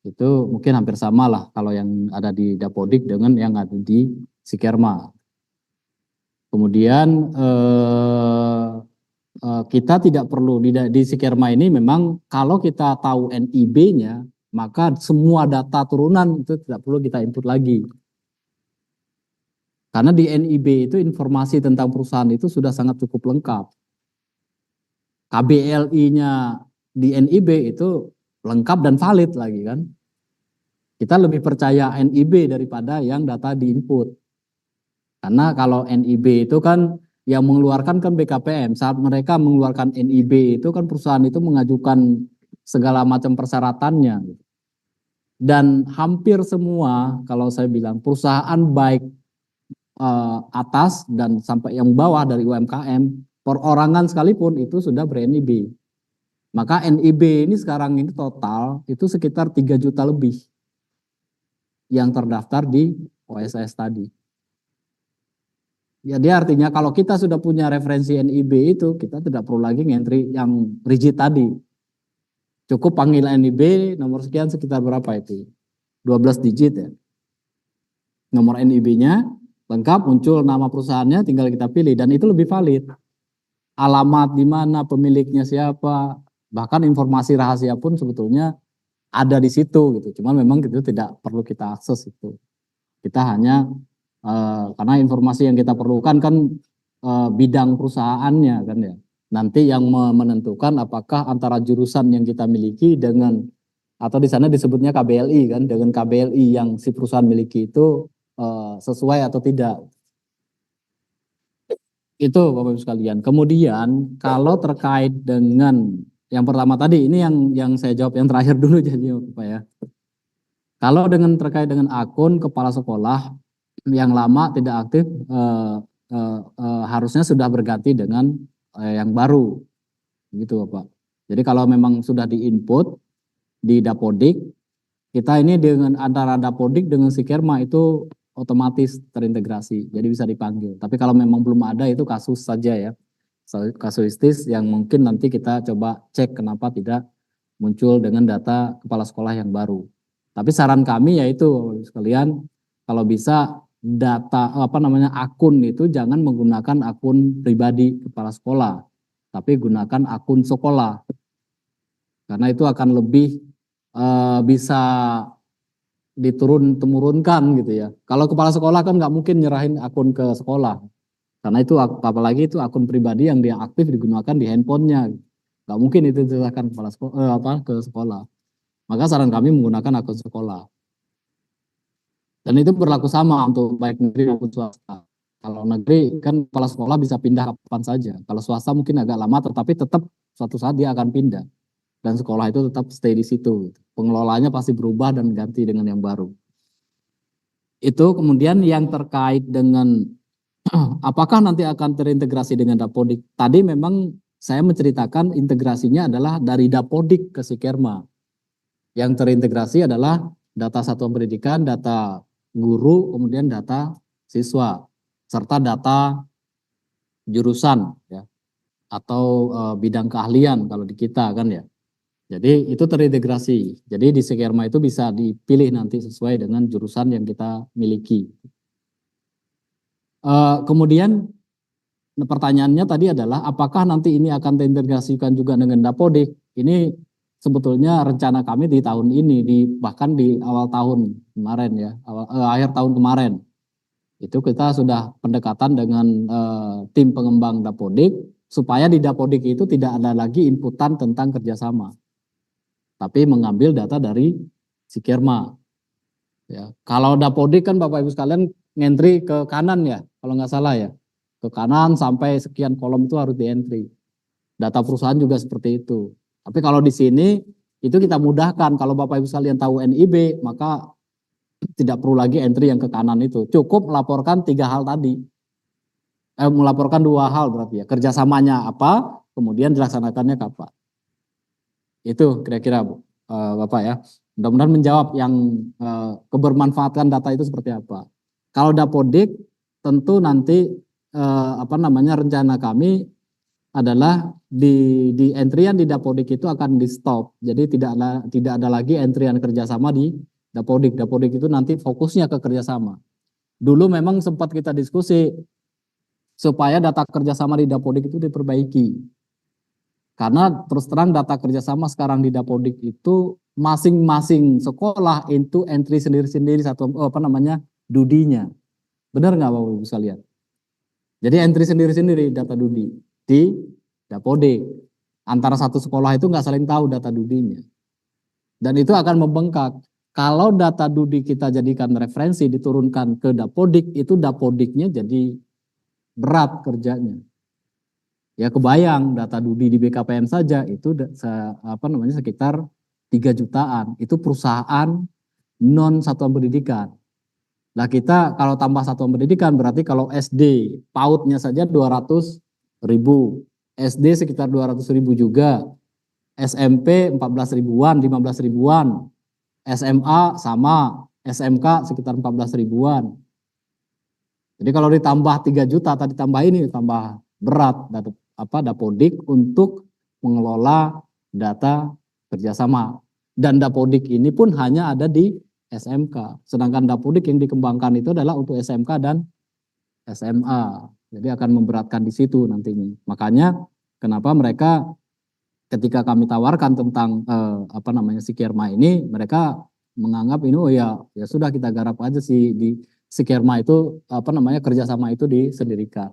itu mungkin hampir sama lah kalau yang ada di Dapodik dengan yang ada di Sikerma. Kemudian kita tidak perlu di Sikerma ini memang kalau kita tahu NIB-nya maka semua data turunan itu tidak perlu kita input lagi. Karena di NIB itu informasi tentang perusahaan itu sudah sangat cukup lengkap. KBLI-nya di NIB itu lengkap dan valid lagi kan. Kita lebih percaya NIB daripada yang data di input. Karena kalau NIB itu kan yang mengeluarkan kan BKPM. Saat mereka mengeluarkan NIB itu kan perusahaan itu mengajukan segala macam persyaratannya. Dan hampir semua kalau saya bilang perusahaan baik atas dan sampai yang bawah dari UMKM, perorangan sekalipun itu sudah ber-NIB. Maka NIB ini sekarang ini total itu sekitar 3 juta lebih yang terdaftar di OSS tadi. Jadi artinya kalau kita sudah punya referensi NIB itu, kita tidak perlu lagi ngentri yang rigid tadi. Cukup panggil NIB nomor sekian sekitar berapa itu? 12 digit ya. Nomor NIB-nya lengkap, muncul nama perusahaannya, tinggal kita pilih dan itu lebih valid. Alamat di mana, pemiliknya siapa, bahkan informasi rahasia pun sebetulnya ada di situ gitu. Cuman memang itu tidak perlu kita akses itu. Kita hanya karena informasi yang kita perlukan kan bidang perusahaannya kan ya. Nanti yang menentukan apakah antara jurusan yang kita miliki dengan atau di sana disebutnya KBLI kan, dengan KBLI yang si perusahaan miliki itu sesuai atau tidak. Itu Bapak Ibu sekalian. Kemudian kalau terkait dengan yang pertama tadi ini yang saya jawab yang terakhir dulu jadi Pak ya. Kalau terkait dengan akun kepala sekolah yang lama tidak aktif harusnya sudah berganti dengan yang baru gitu Bapak. Jadi kalau memang sudah diinput di Dapodik, kita ini dengan antara Dapodik dengan Sikerma itu otomatis terintegrasi, jadi bisa dipanggil. Tapi kalau memang belum ada itu kasus saja ya, kasuistis yang mungkin nanti kita coba cek kenapa tidak muncul dengan data kepala sekolah yang baru. Tapi saran kami yaitu sekalian kalau bisa data akun itu jangan menggunakan akun pribadi kepala sekolah, tapi gunakan akun sekolah. Karena itu akan lebih bisa diturunkan gitu ya. Kalau kepala sekolah kan nggak mungkin nyerahin akun ke sekolah. Karena itu apalagi itu akun pribadi yang dia aktif digunakan di handphonenya. Nggak mungkin itu diserahkan kepala sekolah ke sekolah. Maka saran kami menggunakan akun sekolah. Dan itu berlaku sama untuk baik negeri maupun swasta. Kalau negeri kan kepala sekolah bisa pindah kapan saja. Kalau swasta mungkin agak lama tetapi tetap suatu saat dia akan pindah. Dan sekolah itu tetap stay di situ. Pengelolanya pasti berubah dan ganti dengan yang baru. Itu kemudian yang terkait dengan apakah nanti akan terintegrasi dengan Dapodik. Tadi memang saya menceritakan integrasinya adalah dari Dapodik ke Sikerma. Yang terintegrasi adalah data satuan pendidikan, data guru, kemudian data siswa, serta data jurusan ya, atau bidang keahlian kalau di kita kan ya. Jadi itu terintegrasi. Jadi di Sikerma itu bisa dipilih nanti sesuai dengan jurusan yang kita miliki. Kemudian pertanyaannya tadi adalah apakah nanti ini akan terintegrasikan juga dengan Dapodik? Ini sebetulnya rencana kami di tahun ini, bahkan di awal tahun kemarin ya, akhir tahun kemarin. Itu kita sudah pendekatan dengan tim pengembang Dapodik, supaya di Dapodik itu tidak ada lagi inputan tentang kerjasama. Tapi mengambil data dari Sikerma. Ya, kalau Dapodik kan Bapak Ibu sekalian ngentri ke kanan ya, kalau nggak salah ya. Ke kanan sampai sekian kolom itu harus di-entry. Data perusahaan juga seperti itu. Tapi kalau di sini itu kita mudahkan. Kalau Bapak Ibu sekalian tahu NIB, maka tidak perlu lagi entry yang ke kanan itu. Cukup melaporkan 3 hal tadi. Melaporkan 2 hal berarti ya. Kerjasamanya apa, kemudian dilaksanakannya kapan. Itu kira-kira Bapak ya. Mudah-mudahan menjawab yang kebermanfaatan data itu seperti apa. Kalau Dapodik tentu nanti rencana kami adalah di entryan di Dapodik itu akan di stop. Jadi tidak ada lagi entryan kerjasama di Dapodik. Dapodik itu nanti fokusnya ke kerjasama. Dulu memang sempat kita diskusi supaya data kerjasama di Dapodik itu diperbaiki. Karena terus terang data kerjasama sekarang di Dapodik itu masing-masing sekolah itu entry sendiri-sendiri dudinya. Benar nggak Bapak Ibu sekalian? Jadi entry sendiri-sendiri data dudi di Dapodik. Antara satu sekolah itu nggak saling tahu data dudinya. Dan itu akan membengkak. Kalau data dudi kita jadikan referensi diturunkan ke Dapodik, itu Dapodiknya jadi berat kerjanya. Ya kebayang data dudi di BKPM saja itu sekitar 3 jutaan. Itu perusahaan non satuan pendidikan. Nah kita kalau tambah satuan pendidikan berarti kalau SD PAUD-nya saja 200.000, SD sekitar 200.000 juga, SMP 14 ribuan, 15 ribuan, SMA sama, SMK sekitar 14 ribuan. Jadi kalau ditambah 3 juta tadi tambah ini tambah berat Dapodik untuk mengelola data kerjasama. Dan Dapodik ini pun hanya ada di SMK. Sedangkan Dapodik yang dikembangkan itu adalah untuk SMK dan SMA. Jadi akan memberatkan di situ nantinya. Makanya kenapa mereka ketika kami tawarkan tentang Sikerma ini, mereka menganggap ini oh ya sudah kita garap aja sih di Sikerma itu kerjasama itu disendirikan.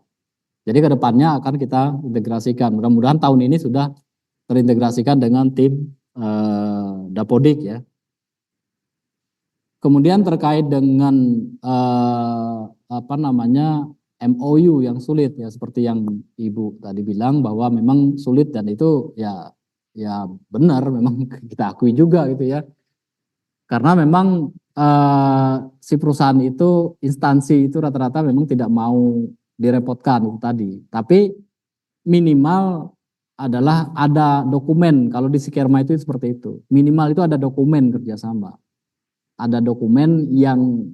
Jadi kedepannya akan kita integrasikan. Mudah-mudahan tahun ini sudah terintegrasikan dengan tim Dapodik ya. Kemudian terkait dengan MOU yang sulit ya, seperti yang Ibu tadi bilang bahwa memang sulit, dan itu ya benar, memang kita akui juga gitu ya. Karena memang si perusahaan itu, instansi itu rata-rata memang tidak mau direpotkan itu tadi. Tapi minimal adalah ada dokumen. Kalau di Sikerma itu seperti itu. Minimal itu ada dokumen kerjasama. Ada dokumen yang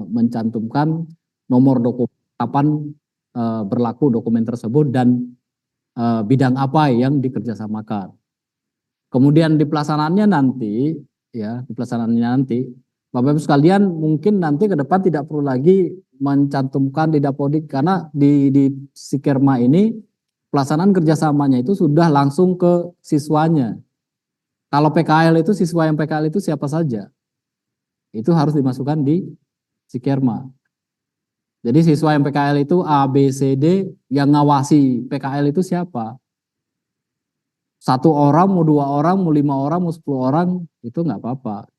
mencantumkan nomor dokumen, kapan berlaku dokumen tersebut, dan bidang apa yang dikerjasamakan. Kemudian di pelaksanaannya nanti, Bapak Ibu sekalian, mungkin nanti ke depan tidak perlu lagi mencantumkan di Dapodik, karena di Sikerma ini pelaksanaan kerjasamanya itu sudah langsung ke siswanya. Kalau PKL itu, siswa yang PKL itu siapa saja, itu harus dimasukkan di Sikerma. Jadi siswa yang PKL itu A, B, C, D, yang ngawasi PKL itu siapa? 1 orang, mau 2 orang, mau 5 orang, mau 10 orang, itu nggak apa-apa.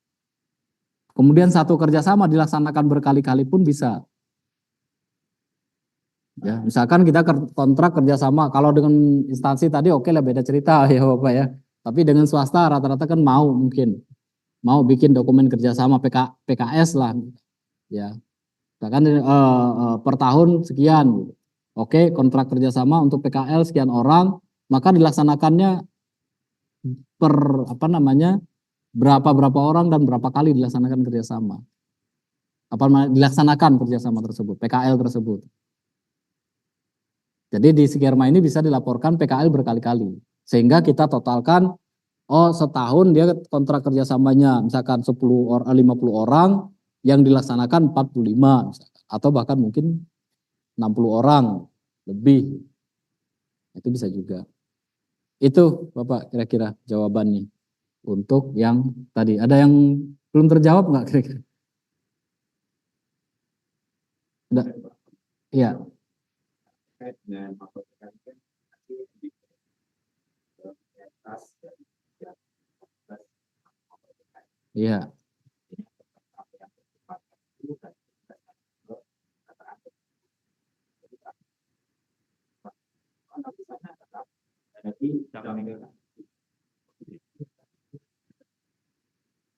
Kemudian satu kerjasama dilaksanakan berkali-kali pun bisa. Ya, misalkan kita kontrak kerjasama, kalau dengan instansi tadi oke lah, beda cerita ya Bapak ya. Tapi dengan swasta rata-rata kan mau bikin dokumen kerjasama PKS lah, ya. Misalkan per tahun sekian, oke, kontrak kerjasama untuk PKL sekian orang, maka dilaksanakannya berapa orang dan berapa kali dilaksanakan kerjasama. Dilaksanakan kerjasama tersebut, PKL tersebut. Jadi di Sikerma ini bisa dilaporkan PKL berkali-kali. Sehingga kita totalkan, setahun dia kontrak kerjasamanya misalkan 50 orang, yang dilaksanakan 45 misalkan, atau bahkan mungkin 60 orang lebih. Itu bisa juga. Itu Bapak kira-kira jawabannya untuk yang tadi. Ada yang belum terjawab nggak kira-kira? Udah. Iya. Iya.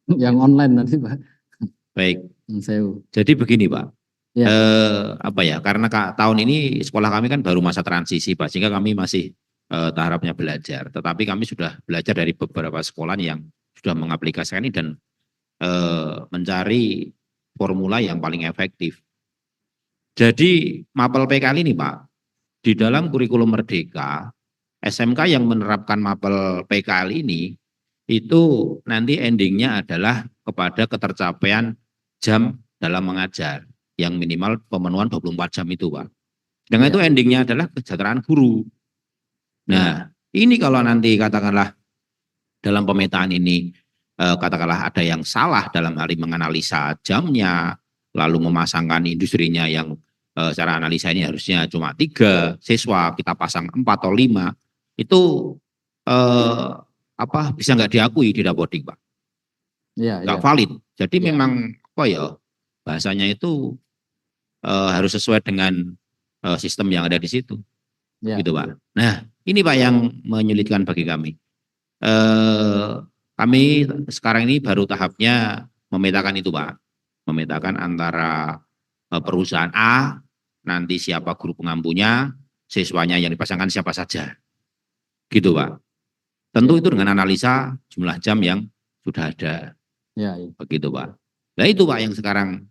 Yang online nanti Pak. Baik. Saya. Jadi begini Pak. Ya. Karena tahun ini sekolah kami kan baru masa transisi Pak, sehingga kami masih tahapnya belajar. Tetapi kami sudah belajar dari beberapa sekolah yang sudah mengaplikasikan ini dan mencari formula yang paling efektif. Jadi mapel PKL ini Pak, di dalam kurikulum Merdeka, SMK yang menerapkan mapel PKL ini, itu nanti endingnya adalah kepada ketercapaian jam dalam mengajar, yang minimal pemenuhan 24 jam itu Pak. Dengan itu endingnya adalah kesejahteraan guru. Nah, ini kalau nanti katakanlah dalam pemetaan ini, katakanlah ada yang salah dalam hal menganalisa jamnya, lalu memasangkan industrinya yang secara analisa ini harusnya cuma 3 siswa, kita pasang 4 atau 5, itu bisa nggak diakui di Dapodik Pak? Nggak valid. Jadi memang bahasanya itu harus sesuai dengan sistem yang ada di situ, gitu Pak. Nah, ini Pak yang menyulitkan bagi kami. Kami sekarang ini baru tahapnya memetakan itu Pak, memetakan antara perusahaan A, nanti siapa guru pengampunya, siswanya yang dipasangkan siapa saja, gitu Pak. Tentu itu dengan analisa jumlah jam yang sudah ada, begitu Pak. Nah itu Pak yang sekarang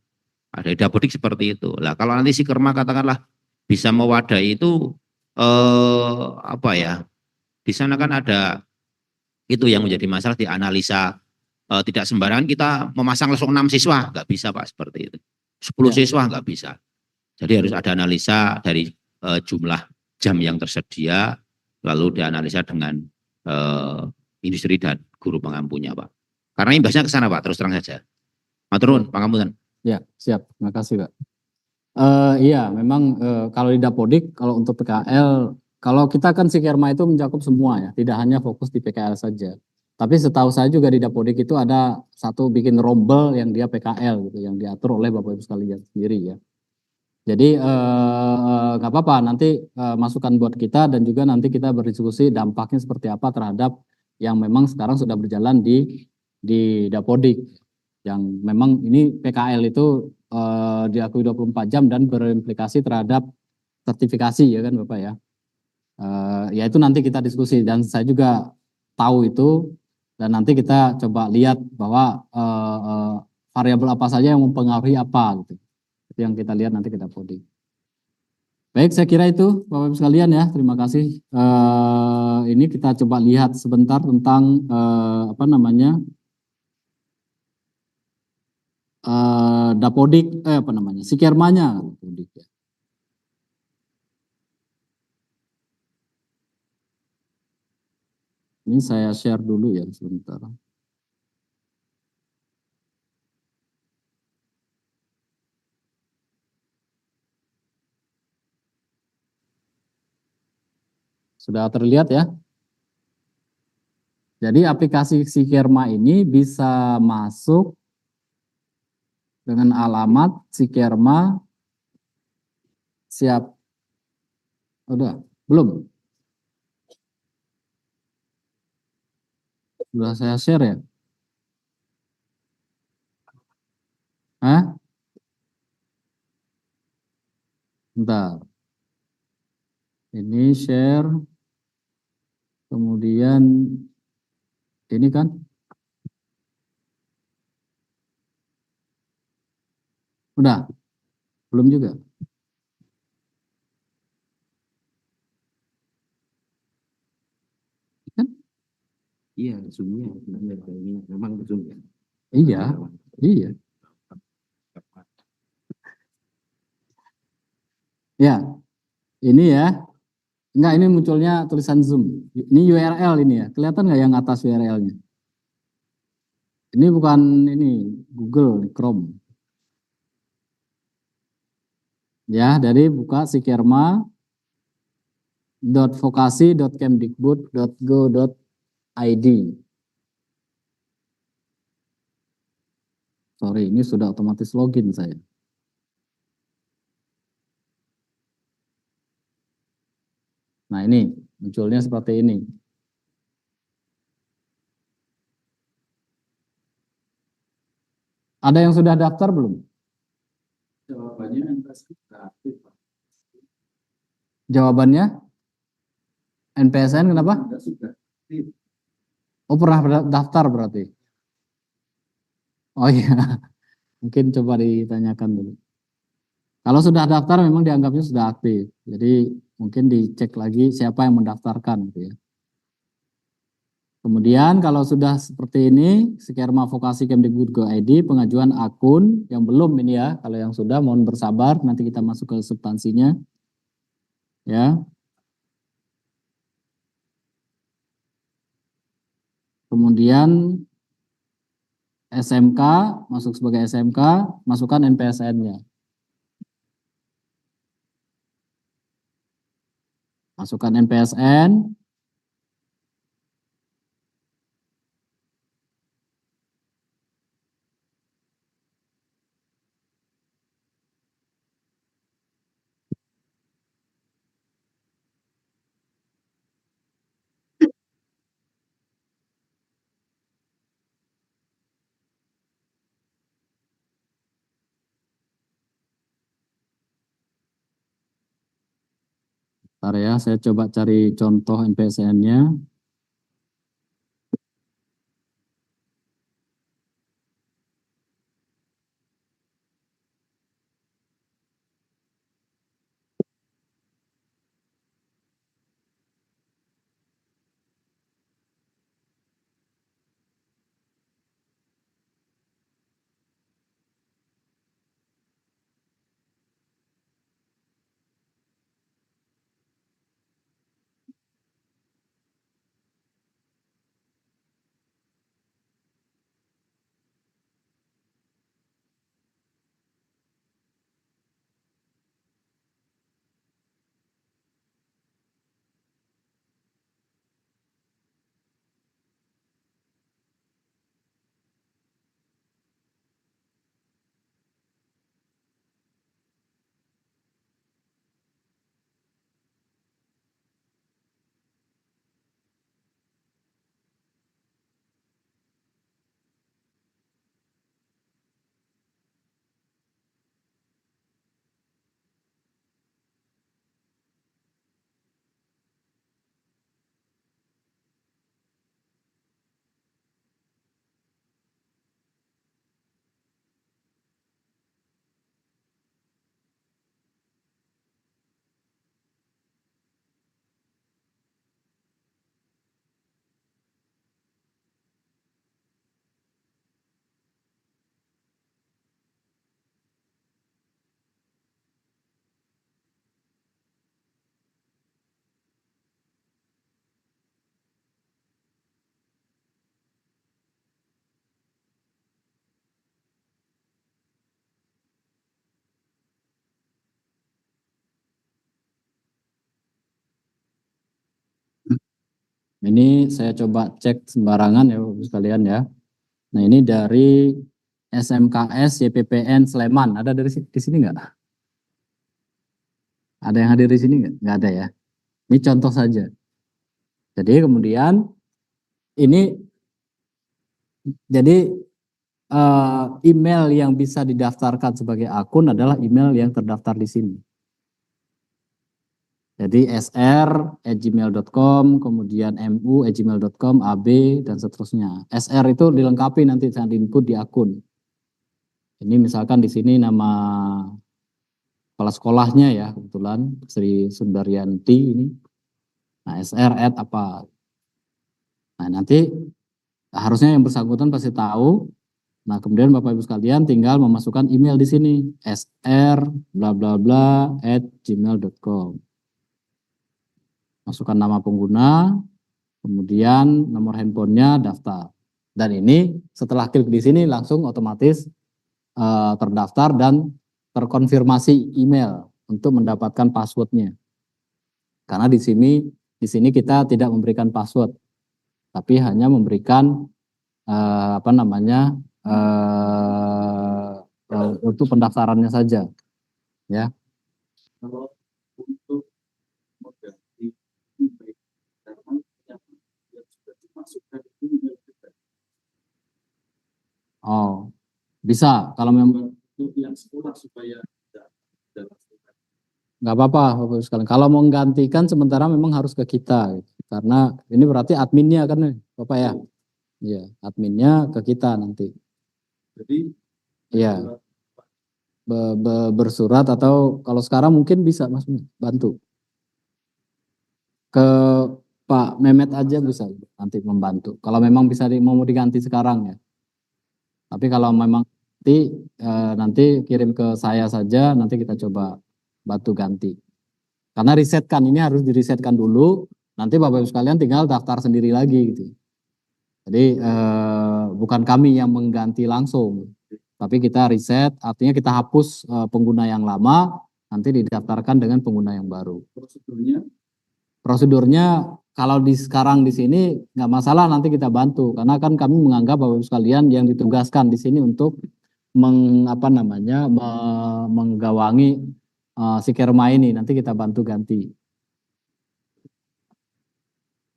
ada di Dapodik seperti itu. Lah kalau nanti Sikerma katakanlah bisa mewadahi itu Di sana kan ada itu yang menjadi masalah di analisa. Tidak sembarangan kita memasang langsung 6 siswa, nggak bisa Pak seperti itu. 10 Ya. siswa nggak bisa. Jadi harus ada analisa dari jumlah jam yang tersedia, lalu dianalisa dengan industri dan guru pengampunya Pak. Karena imbasnya ke sana Pak, terus terang saja. Maturun, Pangapunten. Ya, siap. Terima kasih, Pak. Iya, memang kalau di Dapodik, kalau untuk PKL, kalau kita kan Sikerma itu mencakup semua ya, tidak hanya fokus di PKL saja. Tapi setahu saya juga di Dapodik itu ada satu bikin rombel yang dia PKL gitu, yang diatur oleh Bapak Ibu sekalian sendiri ya. Jadi nggak apa-apa, nanti masukan buat kita dan juga nanti kita berdiskusi dampaknya seperti apa terhadap yang memang sekarang sudah berjalan di Dapodik. Yang memang ini PKL itu diakui 24 jam dan berimplikasi terhadap sertifikasi ya kan Bapak ya. Ya itu nanti kita diskusi dan saya juga tahu itu dan nanti kita coba lihat bahwa variabel apa saja yang mempengaruhi apa gitu. Itu yang kita lihat nanti kita Dapodik. Baik, saya kira itu Bapak Ibu sekalian ya. Terima kasih. Ini kita coba lihat sebentar tentang apa namanya Dapodik, apa namanya Sikermanya Dapodik ya. Ini saya share dulu ya sebentar. Sudah terlihat ya. Jadi aplikasi Sikerma ini bisa masuk dengan alamat Sikerma siap. Udah, belum? Sudah saya share ya? Hah? Bentar. Ini share. Kemudian ini kan? Udah? Belum juga? Kan? Iya, zoomnya ini memang zoom ya. Iya, iya. Ya, ini ya. Enggak, ini munculnya tulisan Zoom. Ini URL ini ya. Kelihatan nggak yang atas URL-nya? Ini bukan ini Google Chrome. Ya, dari buka sikerma.vokasi.kemdikbud.go.id. Sorry, ini sudah otomatis login saya. Nah, ini munculnya seperti ini. Ada yang sudah daftar belum? Jawabannya sudah aktif, Pak. Jawabannya NPSN kenapa? Sudah aktif. Oh, pernah daftar berarti. Oh iya, mungkin coba ditanyakan dulu. Kalau sudah daftar memang dianggapnya sudah aktif. Jadi mungkin dicek lagi siapa yang mendaftarkan gitu ya. Kemudian kalau sudah seperti ini, Sikerma Vokasi Kemdikbud.go.id, pengajuan akun yang belum ini ya, kalau yang sudah mohon bersabar, nanti kita masuk ke substansinya. Ya. Kemudian SMK, masuk sebagai SMK, masukkan NPSN-nya. Masukkan NPSN. Bentar ya, saya coba cari contoh NPSN-nya. Ini saya coba cek sembarangan ya Bapak sekalian ya. Nah ini dari SMKS YPPN Sleman. Ada dari di sini nggak? Ada yang hadir di sini nggak? Nggak ada ya. Ini contoh saja. Jadi kemudian ini jadi email yang bisa didaftarkan sebagai akun adalah email yang terdaftar di sini. Jadi sr@gmail.com, kemudian mu@gmail.com, ab, dan seterusnya. SR itu dilengkapi nanti saat input di akun. Ini misalkan di sini nama kepala sekolahnya ya, kebetulan Sri Sundaryanti ini. Nah, SR apa. Nah, nanti harusnya yang bersangkutan pasti tahu. Nah, kemudian Bapak Ibu sekalian tinggal memasukkan email di sini, sr bla bla bla @gmail.com. Masukkan nama pengguna, kemudian nomor handphonenya, daftar. Dan ini setelah klik di sini langsung otomatis terdaftar dan terkonfirmasi email untuk mendapatkan passwordnya. Karena di sini kita tidak memberikan password, tapi hanya memberikan untuk pendaftarannya saja, ya. Kalau untuk mengganti email yang sudah dimasukkan itu Oh, bisa kalau memang untuk yang sekolah supaya tidak nggak apa-apa Bapak Ibu sekalian. Kalau mau menggantikan sementara memang harus ke kita, gitu. Karena ini berarti adminnya kan Bapak ya. Iya, adminnya ke kita nanti. jadi Iya. Bersurat atau kalau sekarang mungkin bisa Mas bantu. Ke Pak Mehmet aja bisa nanti membantu. Kalau memang bisa mau diganti sekarang ya. Tapi kalau memang nanti kirim ke saya saja, nanti kita coba bantu ganti. Karena risetkan ini harus dirisetkan dulu. Nanti Bapak Ibu sekalian tinggal daftar sendiri lagi gitu. Jadi bukan kami yang mengganti langsung, tapi kita riset, artinya kita hapus pengguna yang lama, nanti didaftarkan dengan pengguna yang baru. Prosedurnya kalau sekarang di sini nggak masalah, nanti kita bantu, karena kan kami menganggap Bapak Ibu sekalian yang ditugaskan di sini untuk menggawangi si Kerma ini, nanti kita bantu ganti.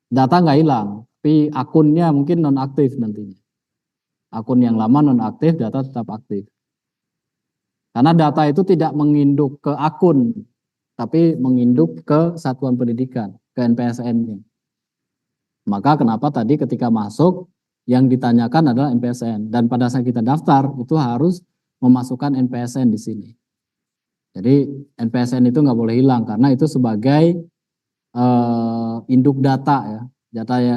Data nggak hilang, tapi akunnya mungkin nonaktif nantinya. Akun yang lama nonaktif, data tetap aktif. Karena data itu tidak menginduk ke akun, tapi menginduk ke satuan pendidikan, ke NPSN-nya. Maka kenapa tadi ketika masuk yang ditanyakan adalah NPSN, dan pada saat kita daftar itu harus memasukkan NPSN di sini. Jadi NPSN itu nggak boleh hilang karena itu sebagai induk data ya.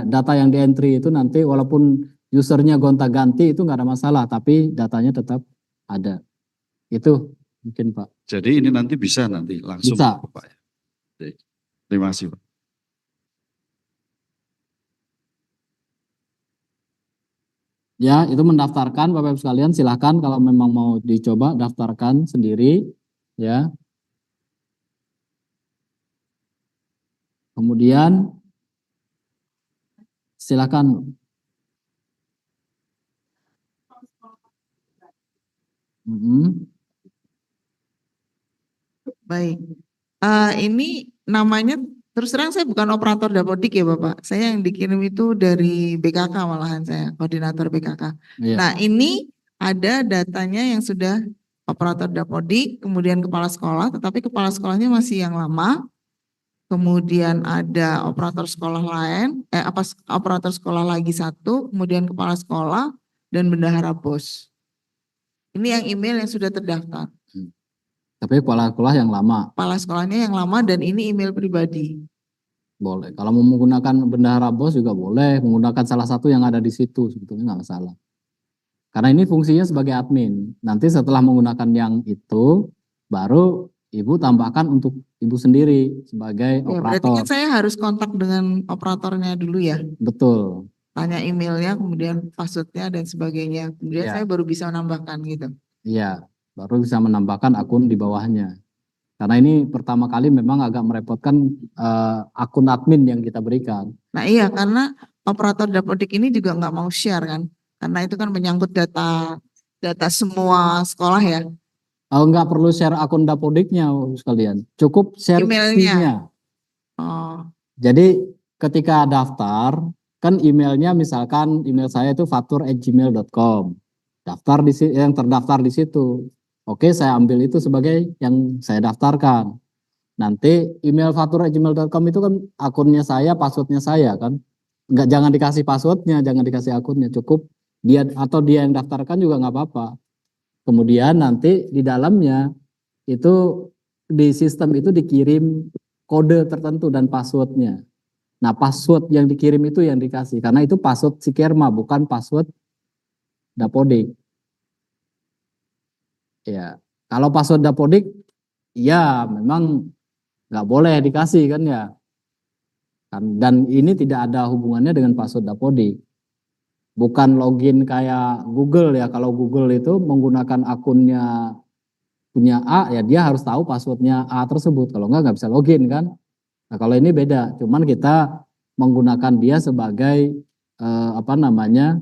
Data yang di entry itu nanti walaupun usernya gonta-ganti itu nggak ada masalah, tapi datanya tetap ada. Itu mungkin Pak. Jadi ini nanti bisa nanti langsung Bisa. Pak ya. Baik. Terima kasih Pak. Ya, itu mendaftarkan Bapak Ibu sekalian, silahkan kalau memang mau dicoba daftarkan sendiri ya. Kemudian silakan. Baik, ini namanya terus terang saya bukan operator Dapodik ya Bapak. Saya yang dikirim itu dari BKK malahan saya, koordinator BKK. Iya. Nah ini ada datanya yang sudah operator Dapodik, kemudian kepala sekolah, tetapi kepala sekolahnya masih yang lama. Kemudian ada operator sekolah lain, operator sekolah lagi satu, kemudian kepala sekolah dan bendahara BOS. Ini yang email yang sudah terdaftar. Tapi kepala sekolah yang lama. Kepala sekolahnya yang lama dan ini email pribadi. Boleh. Kalau mau menggunakan bendahara BOS juga boleh. Menggunakan salah satu yang ada di situ sebetulnya nggak masalah. Karena ini fungsinya sebagai admin. Nanti setelah menggunakan yang itu, baru Ibu tambahkan untuk Ibu sendiri sebagai Berarti operator. kan saya harus kontak dengan operatornya dulu ya. Betul. Tanya emailnya, kemudian passwordnya dan sebagainya. Kemudian Ya. saya baru bisa menambahkan gitu. Iya. Baru bisa menambahkan akun di bawahnya. Karena ini pertama kali memang agak merepotkan akun admin yang kita berikan. Nah iya, karena operator Dapodik ini juga nggak mau share kan, karena itu kan menyangkut data data semua sekolah ya, Nggak perlu share akun Dapodiknya sekalian, cukup share emailnya. fee-nya. Oh, Jadi ketika daftar, kan emailnya misalkan email saya itu fatur@gmail.com. Daftar yang terdaftar di situ. Oke, saya ambil itu sebagai yang saya daftarkan. Nanti email fatur@gmail.com itu kan akunnya saya, passwordnya saya kan. Jangan dikasih passwordnya, jangan dikasih akunnya, cukup dia atau dia yang daftarkan juga nggak apa-apa. Kemudian nanti di dalamnya itu di sistem itu dikirim kode tertentu dan passwordnya. Nah, password yang dikirim itu yang dikasih karena itu password si Kerma bukan password Dapodik. Ya, kalau password Dapodik, ya memang nggak boleh dikasih kan ya. Dan ini tidak ada hubungannya dengan password Dapodik. Bukan login kayak Google ya. Kalau Google itu menggunakan akunnya punya A, ya dia harus tahu passwordnya A tersebut. Kalau nggak bisa login kan. Nah, kalau ini beda. Cuman kita menggunakan dia sebagai apa namanya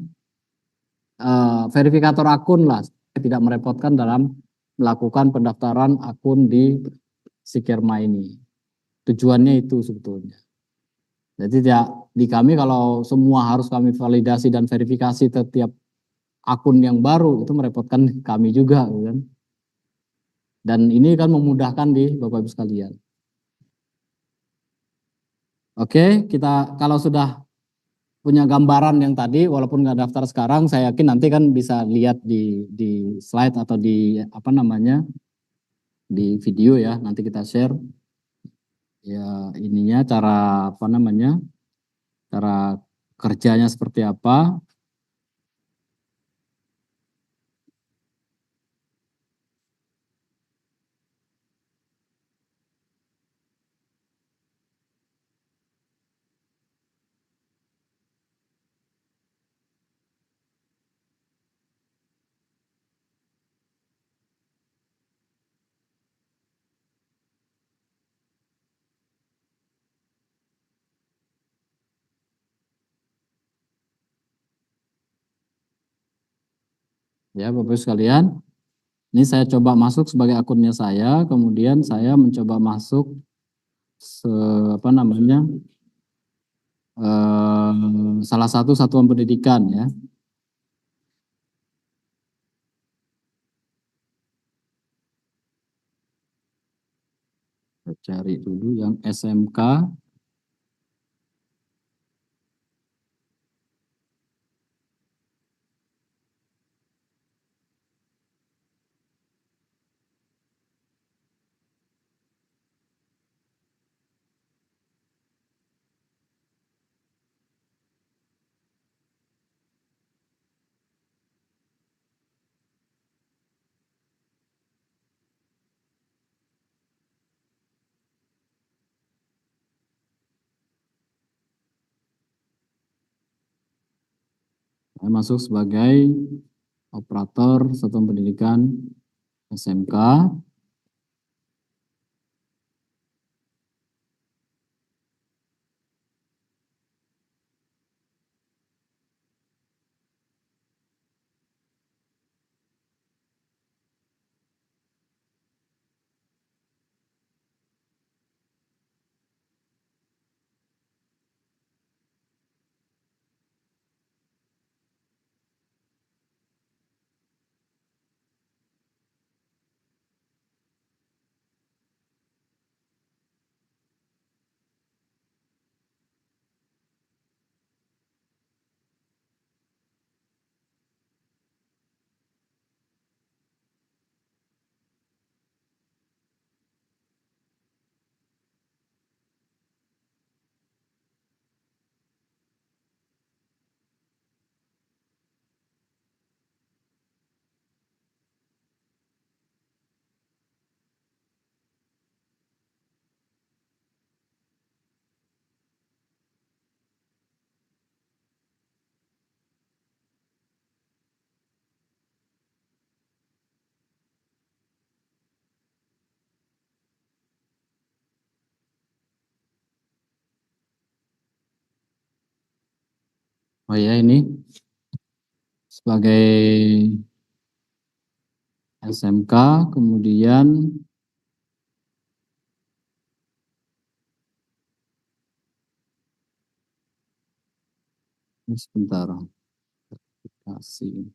verifikator akun lah. Tidak merepotkan dalam melakukan pendaftaran akun di Sikerma ini. Tujuannya itu sebetulnya. Jadi tidak di kami kalau semua harus kami validasi dan verifikasi setiap akun yang baru itu merepotkan kami juga kan. Dan ini kan memudahkan di Bapak Ibu sekalian. Oke, kita kalau sudah punya gambaran yang tadi walaupun nggak daftar sekarang, saya yakin nanti kan bisa lihat di slide atau di apa namanya di video ya, nanti kita share ya ininya cara apa namanya cara kerjanya seperti apa. Ya Bapak Ibu sekalian, ini saya coba masuk sebagai akunnya saya, kemudian saya mencoba masuk apa namanya salah satu satuan pendidikan ya. Saya cari dulu yang SMK. Saya masuk sebagai operator satuan pendidikan SMK. Oh ya, ini sebagai SMK, kemudian ini sebentar, kasih.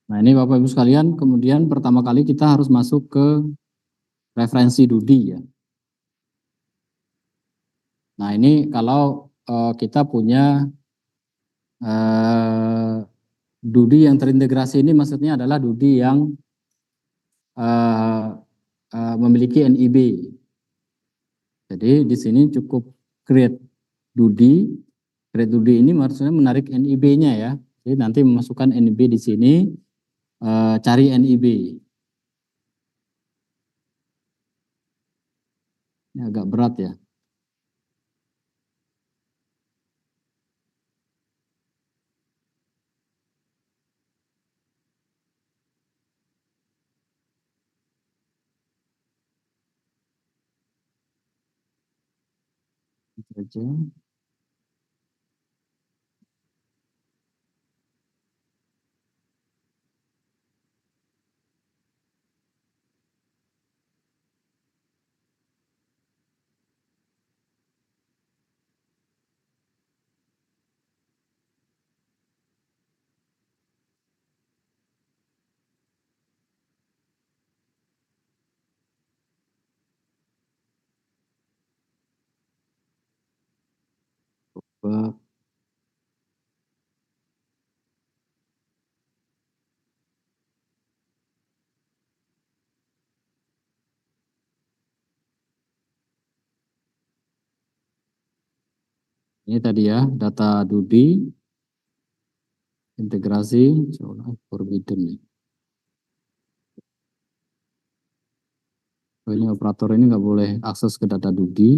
Nah, ini Bapak Ibu sekalian, kemudian pertama kali kita harus masuk ke referensi DUDI ya. Nah, ini kalau kita punya DUDI yang terintegrasi, ini maksudnya adalah DUDI yang memiliki NIB. Jadi di sini cukup create DUDI. Create DUDI ini maksudnya menarik NIB-nya ya. Jadi nanti memasukkan NIB di sini, cari NIB. Ini agak berat ya. Itu aja. Coba. Ini tadi ya, data DUDI, integrasi, forbidden nih. Oh, ini operator ini nggak boleh akses ke data DUDI.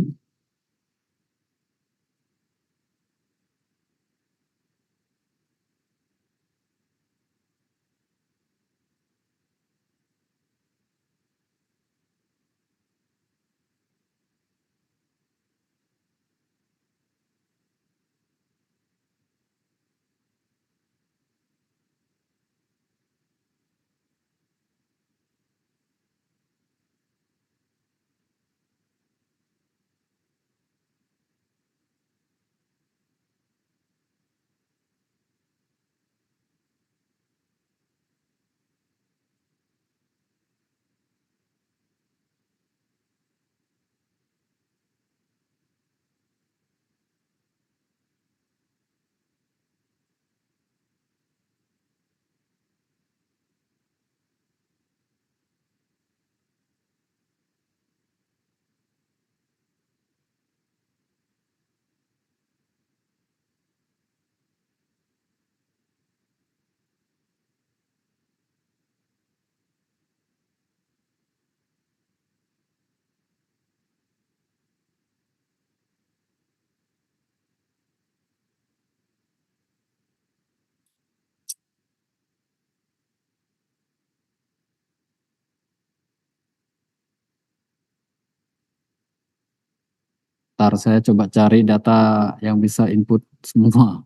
Ntar saya coba cari data yang bisa input semua.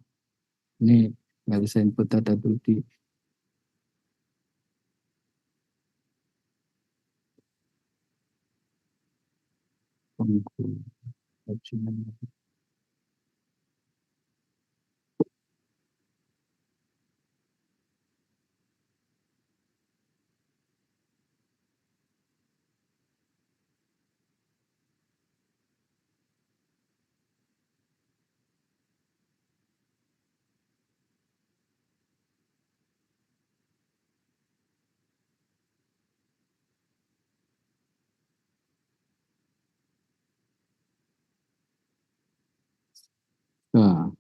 Ini nggak bisa input data dulu di Nah,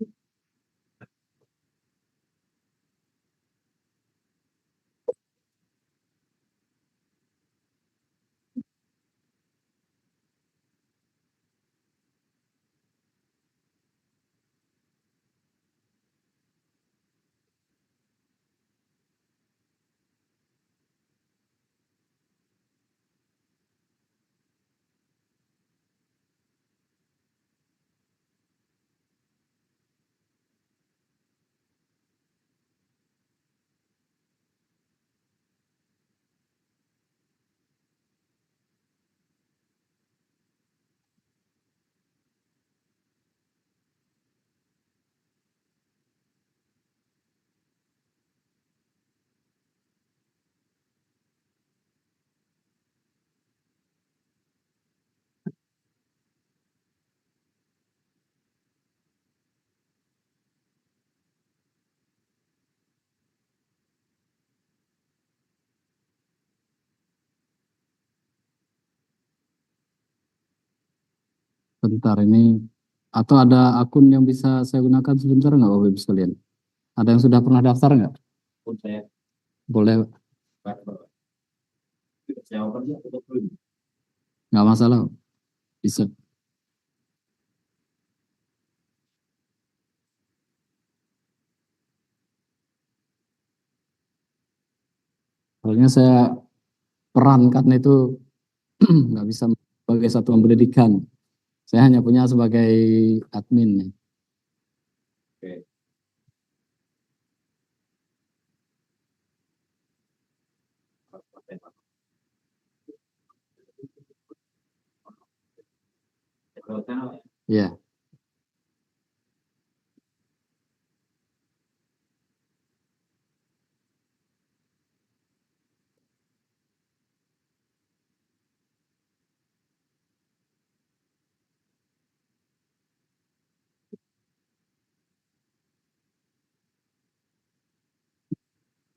bentar ini atau ada akun yang bisa saya gunakan sebentar nggak Bapak Ibu sekalian? Ada yang sudah pernah daftar nggak? Pun saya Boleh, saya open ya, tutup dulu. nggak masalah. Bisa. Soalnya saya perankan itu nggak bisa sebagai satuan pendidikan. Saya hanya punya sebagai admin. Oke. Ya,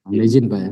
mohon izin Pak ya.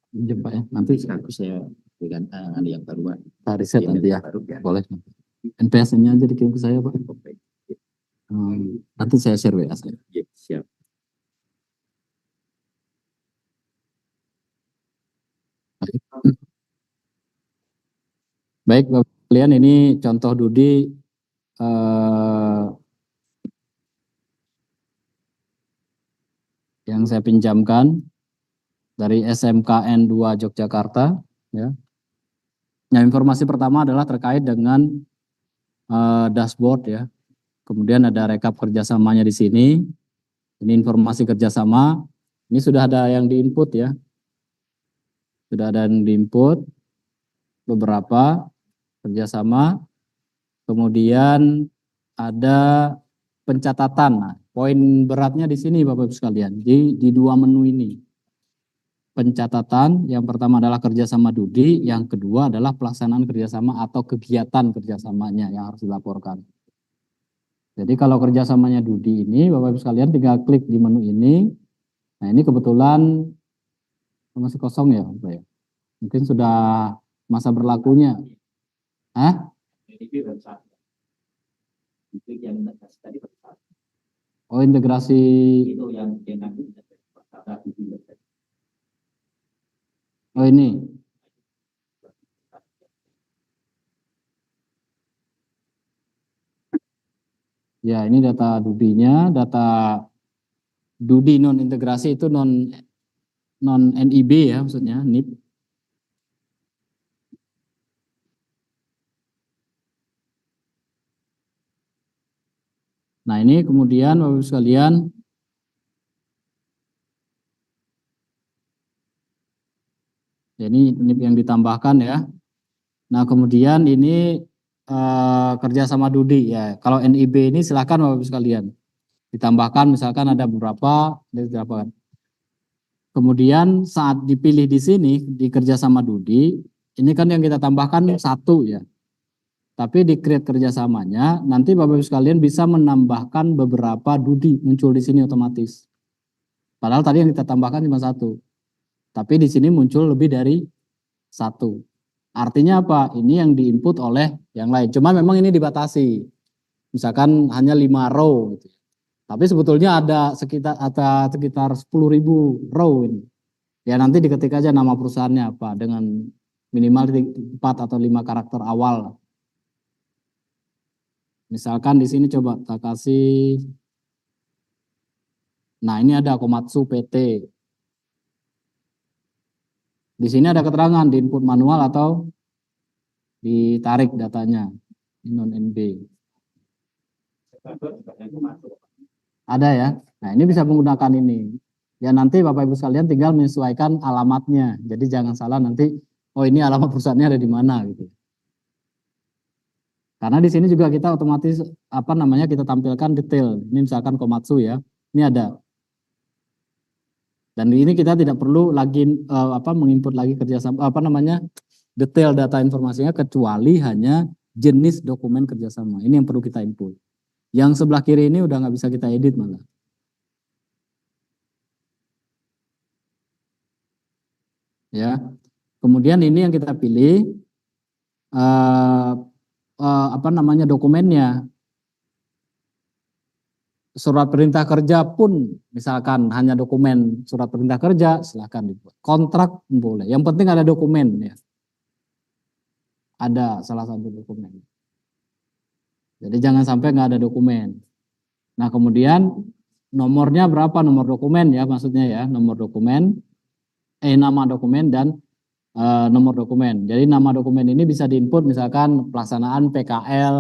Izin Pak ya. Nanti Aku saya berikan ada yang baru. riset nanti ya. Boleh. NPS-nya aja dikirim ke saya Pak. Nanti saya share WA saya. Ya, siap. Baik Bapak sekalian, ini contoh Dudi yang saya pinjamkan dari SMKN 2 Yogyakarta ya. Nah, informasi pertama adalah terkait dengan dashboard ya. Kemudian ada rekap kerjasamanya di sini. Ini informasi kerjasama. Ini sudah ada yang diinput ya. Sudah ada yang diinput beberapa kerjasama. Kemudian ada pencatatan. Nah, poin beratnya di sini Bapak Ibu sekalian. Di dua menu ini. Pencatatan, yang pertama adalah kerjasama Dudi, yang kedua adalah pelaksanaan kerjasama atau kegiatan kerjasamanya yang harus dilaporkan. Jadi kalau kerjasamanya Dudi ini, Bapak Ibu sekalian tinggal klik di menu ini. Nah ini kebetulan masih kosong ya Bapak ya. Mungkin sudah masa berlakunya. Hah? Oh, integrasi. Oh, ini. Ya, ini data Dudi-nya, data Dudi non integrasi itu non NIB ya, maksudnya NIB. Nah, ini kemudian Bapak Ibu sekalian, ya, ini NIB yang ditambahkan ya. Nah, kemudian ini kerja sama Dudi ya. Kalau NIB ini silakan Bapak Ibu sekalian. Ditambahkan misalkan ada beberapa, kemudian saat dipilih di sini di kerja sama Dudi, ini kan yang kita tambahkan satu ya. Tapi di create kerjasamanya, nanti Bapak Ibu sekalian bisa menambahkan beberapa Dudi muncul di sini otomatis. Padahal tadi yang kita tambahkan cuma satu. Tapi di sini muncul lebih dari satu. Artinya apa? Ini yang diinput oleh yang lain. Cuma memang ini dibatasi. Misalkan hanya 5 row gitu. Tapi sebetulnya ada sekitar 10.000 row ini. Ya nanti diketik aja nama perusahaannya apa dengan minimal 4 atau 5 karakter awal. Misalkan di sini coba kita kasih. Nah, ini ada Komatsu PT. Di sini ada keterangan di input manual atau ditarik datanya. Ini non NB. Ada ya. Nah, ini bisa menggunakan ini. Ya nanti Bapak Ibu sekalian tinggal menyesuaikan alamatnya. Jadi jangan salah nanti, oh ini alamat perusahaannya ada di mana gitu. Karena di sini juga kita otomatis kita tampilkan detail. Ini misalkan Komatsu ya. Ini ada. Dan ini kita tidak perlu lagi menginput lagi kerjasama detail data informasinya kecuali hanya jenis dokumen kerjasama. Ini yang perlu kita input. Yang sebelah kiri ini udah nggak bisa kita edit malah. Ya. Kemudian ini yang kita pilih dokumennya. Surat perintah kerja pun misalkan hanya dokumen surat perintah kerja silahkan dibuat. Kontrak boleh. Yang penting ada dokumen ya. Ada salah satu dokumen. Jadi jangan sampai nggak ada dokumen. Nah kemudian nomornya berapa nomor dokumen ya maksudnya ya nomor dokumen, nama dokumen dan nomor dokumen. Jadi nama dokumen ini bisa diinput misalkan pelaksanaan PKL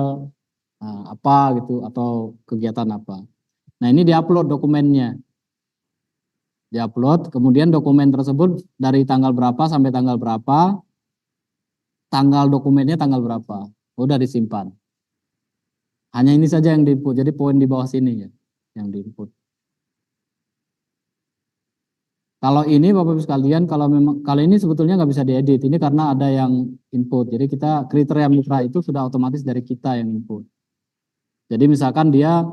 apa gitu atau kegiatan apa. Nah ini diupload dokumennya. Diupload, kemudian dokumen tersebut dari tanggal berapa sampai tanggal berapa, tanggal dokumennya tanggal berapa, udah disimpan. Hanya ini saja yang diinput, jadi poin di bawah sini ya, yang diinput. Kalau ini Bapak Ibu sekalian, kalau ini sebetulnya nggak bisa diedit, ini karena ada yang input. Jadi kita kriteria mitra itu sudah otomatis dari kita yang input. Jadi misalkan dia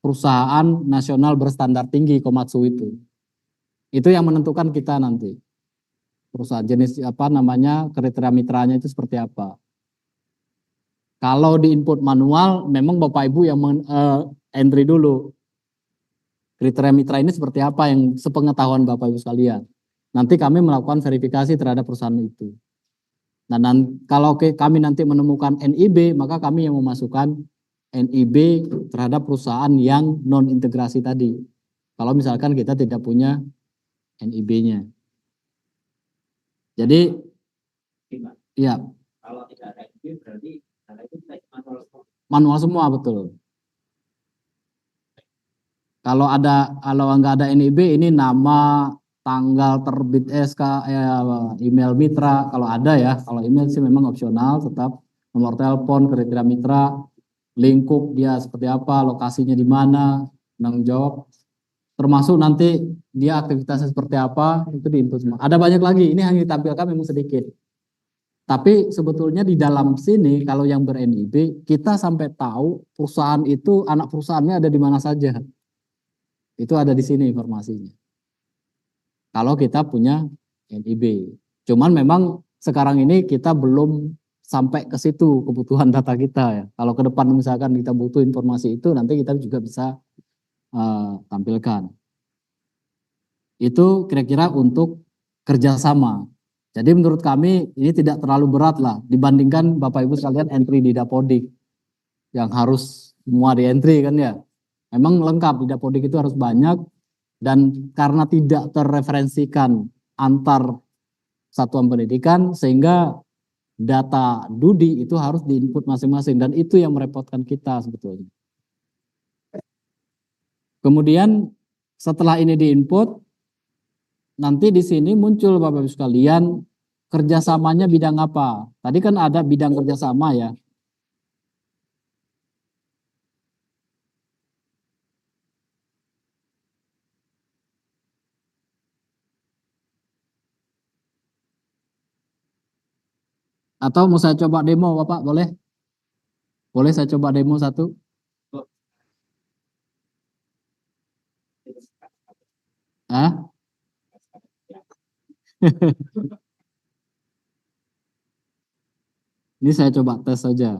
perusahaan nasional berstandar tinggi Komatsu itu yang menentukan kita nanti. Perusahaan jenis kriteria mitranya itu seperti apa. Kalau di input manual, memang Bapak Ibu yang entry dulu. Kriteria mitra ini seperti apa yang sepengetahuan Bapak Ibu sekalian. Nanti kami melakukan verifikasi terhadap perusahaan itu. Nah, kalau kami nanti menemukan NIB, maka kami yang memasukkan NIB terhadap perusahaan yang non integrasi tadi. Kalau misalkan kita tidak punya NIB-nya. Jadi, ya. Kalau tidak ada NIB berarti manual semua betul. Kalau nggak ada NIB ini nama, tanggal terbit SK, email mitra kalau ada ya. Kalau email sih memang opsional tetap nomor telepon, kriteria mitra, lingkup dia seperti apa, lokasinya di mana, penanggung jawab. Termasuk nanti dia aktivitasnya seperti apa itu diinput semua. Ada banyak lagi. Ini hanya ditampilkan memang sedikit. Tapi sebetulnya di dalam sini kalau yang ber-NIB kita sampai tahu perusahaan itu anak perusahaannya ada di mana saja. Itu ada di sini informasinya. Kalau kita punya NIB. Cuman memang sekarang ini kita belum sampai ke situ kebutuhan data kita ya. Kalau ke depan misalkan kita butuh informasi itu, nanti kita juga bisa tampilkan. Itu kira-kira untuk kerjasama. Jadi menurut kami ini tidak terlalu berat lah dibandingkan Bapak Ibu sekalian entry di Dapodik yang harus semua di entry kan ya. Memang lengkap di Dapodik itu harus banyak, dan karena tidak terreferensikan antar satuan pendidikan sehingga data Dudi itu harus diinput masing-masing, dan itu yang merepotkan kita sebetulnya. Kemudian setelah ini diinput, nanti di sini muncul Bapak Ibu sekalian kerjasamanya bidang apa. Tadi kan ada bidang kerjasama ya. Atau mau saya coba demo Bapak, boleh? Boleh saya coba demo satu? Hah? Ini saya coba tes saja.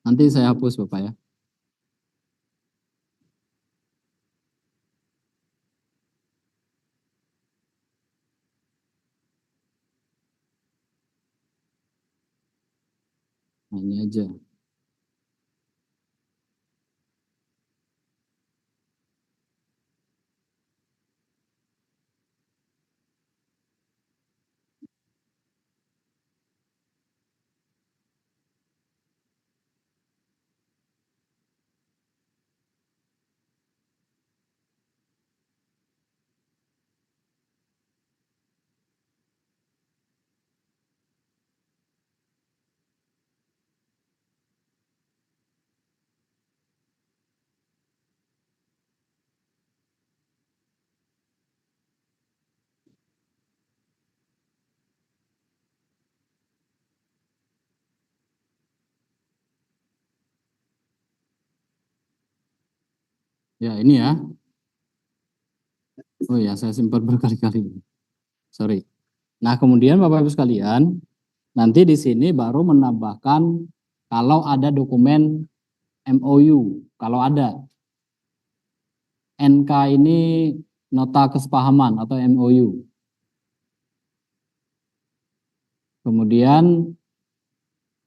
Nanti saya hapus Bapak ya. Nah, ini aja. Ya ini ya. Oh ya, saya simpan berkali-kali. Sorry. Nah kemudian Bapak Ibu sekalian, nanti di sini baru menambahkan kalau ada dokumen MOU, kalau ada. NK ini nota kesepahaman atau MOU. Kemudian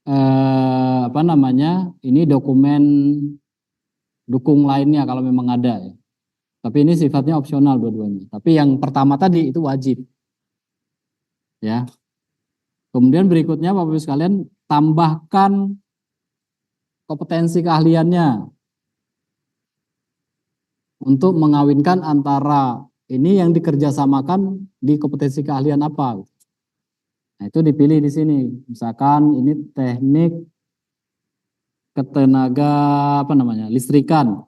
apa namanya? Ini dokumen dukung lainnya kalau memang ada ya. Tapi ini sifatnya opsional dua-duanya. Tapi yang pertama tadi itu wajib. Ya. Kemudian berikutnya Bapak Ibu sekalian, tambahkan kompetensi keahliannya untuk mengawinkan antara ini yang dikerjasamakan di kompetensi keahlian apa. Nah, itu dipilih di sini. Misalkan ini teknik ketenaga apa namanya? Listrikan.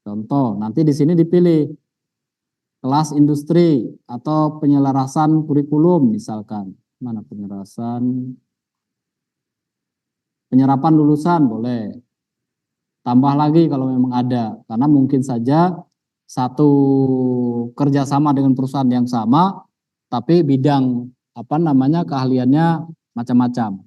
Contoh, nanti di sini dipilih kelas industri atau penyelarasan kurikulum misalkan. Mana penyerapan lulusan boleh. Tambah lagi kalau memang ada, karena mungkin saja satu kerjasama dengan perusahaan yang sama, tapi bidang apa namanya keahliannya macam-macam.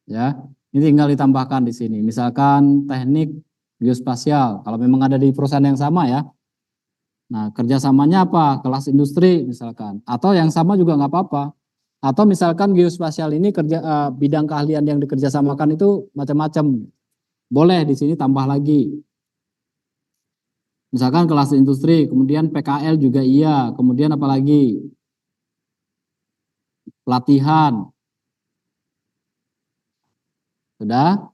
Ya, ini tinggal ditambahkan di sini. Misalkan teknik geospasial, kalau memang ada di perusahaan yang sama ya. Nah, kerjasamanya apa? Kelas industri misalkan, atau yang sama juga nggak apa-apa. Atau misalkan geospasial ini bidang keahlian yang dikerjasamakan itu macam-macam. Boleh di sini tambah lagi. Misalkan kelas industri, kemudian PKL juga iya, kemudian apa lagi? Pelatihan. Sudah?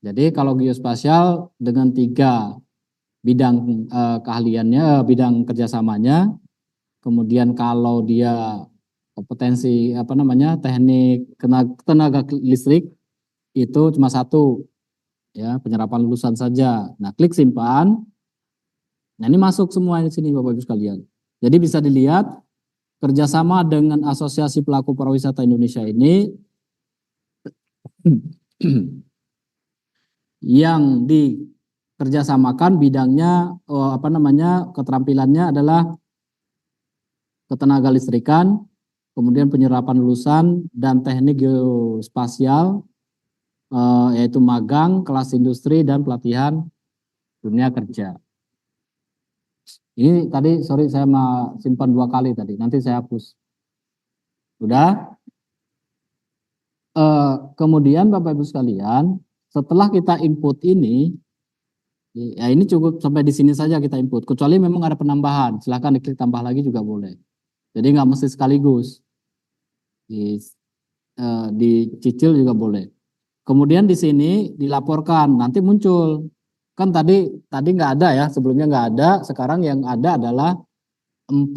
Jadi kalau geospasial dengan 3 bidang keahliannya, bidang kerjasamanya, kemudian kalau dia kompetensi apa namanya teknik tenaga listrik itu cuma 1 ya, penyerapan lulusan saja. Nah klik simpan. Nah ini masuk semua di sini Bapak Ibu sekalian. Jadi bisa dilihat kerjasama dengan Asosiasi Pelaku Pariwisata Indonesia ini Yang dikerjasamakan bidangnya keterampilannya adalah ketenaga listrikan, kemudian penyerapan lulusan dan teknik geospasial, yaitu magang, kelas industri dan pelatihan dunia kerja. Ini tadi sorry saya simpan 2 kali tadi, nanti saya hapus. Udah? Kemudian Bapak Ibu sekalian, setelah kita input ini, ya ini cukup sampai di sini saja kita input. Kecuali memang ada penambahan, silahkan diklik tambah lagi juga boleh. Jadi nggak mesti sekaligus. Dicicil juga boleh. Kemudian di sini dilaporkan, nanti muncul. Kan tadi nggak ada ya, sebelumnya nggak ada. Sekarang yang ada adalah 4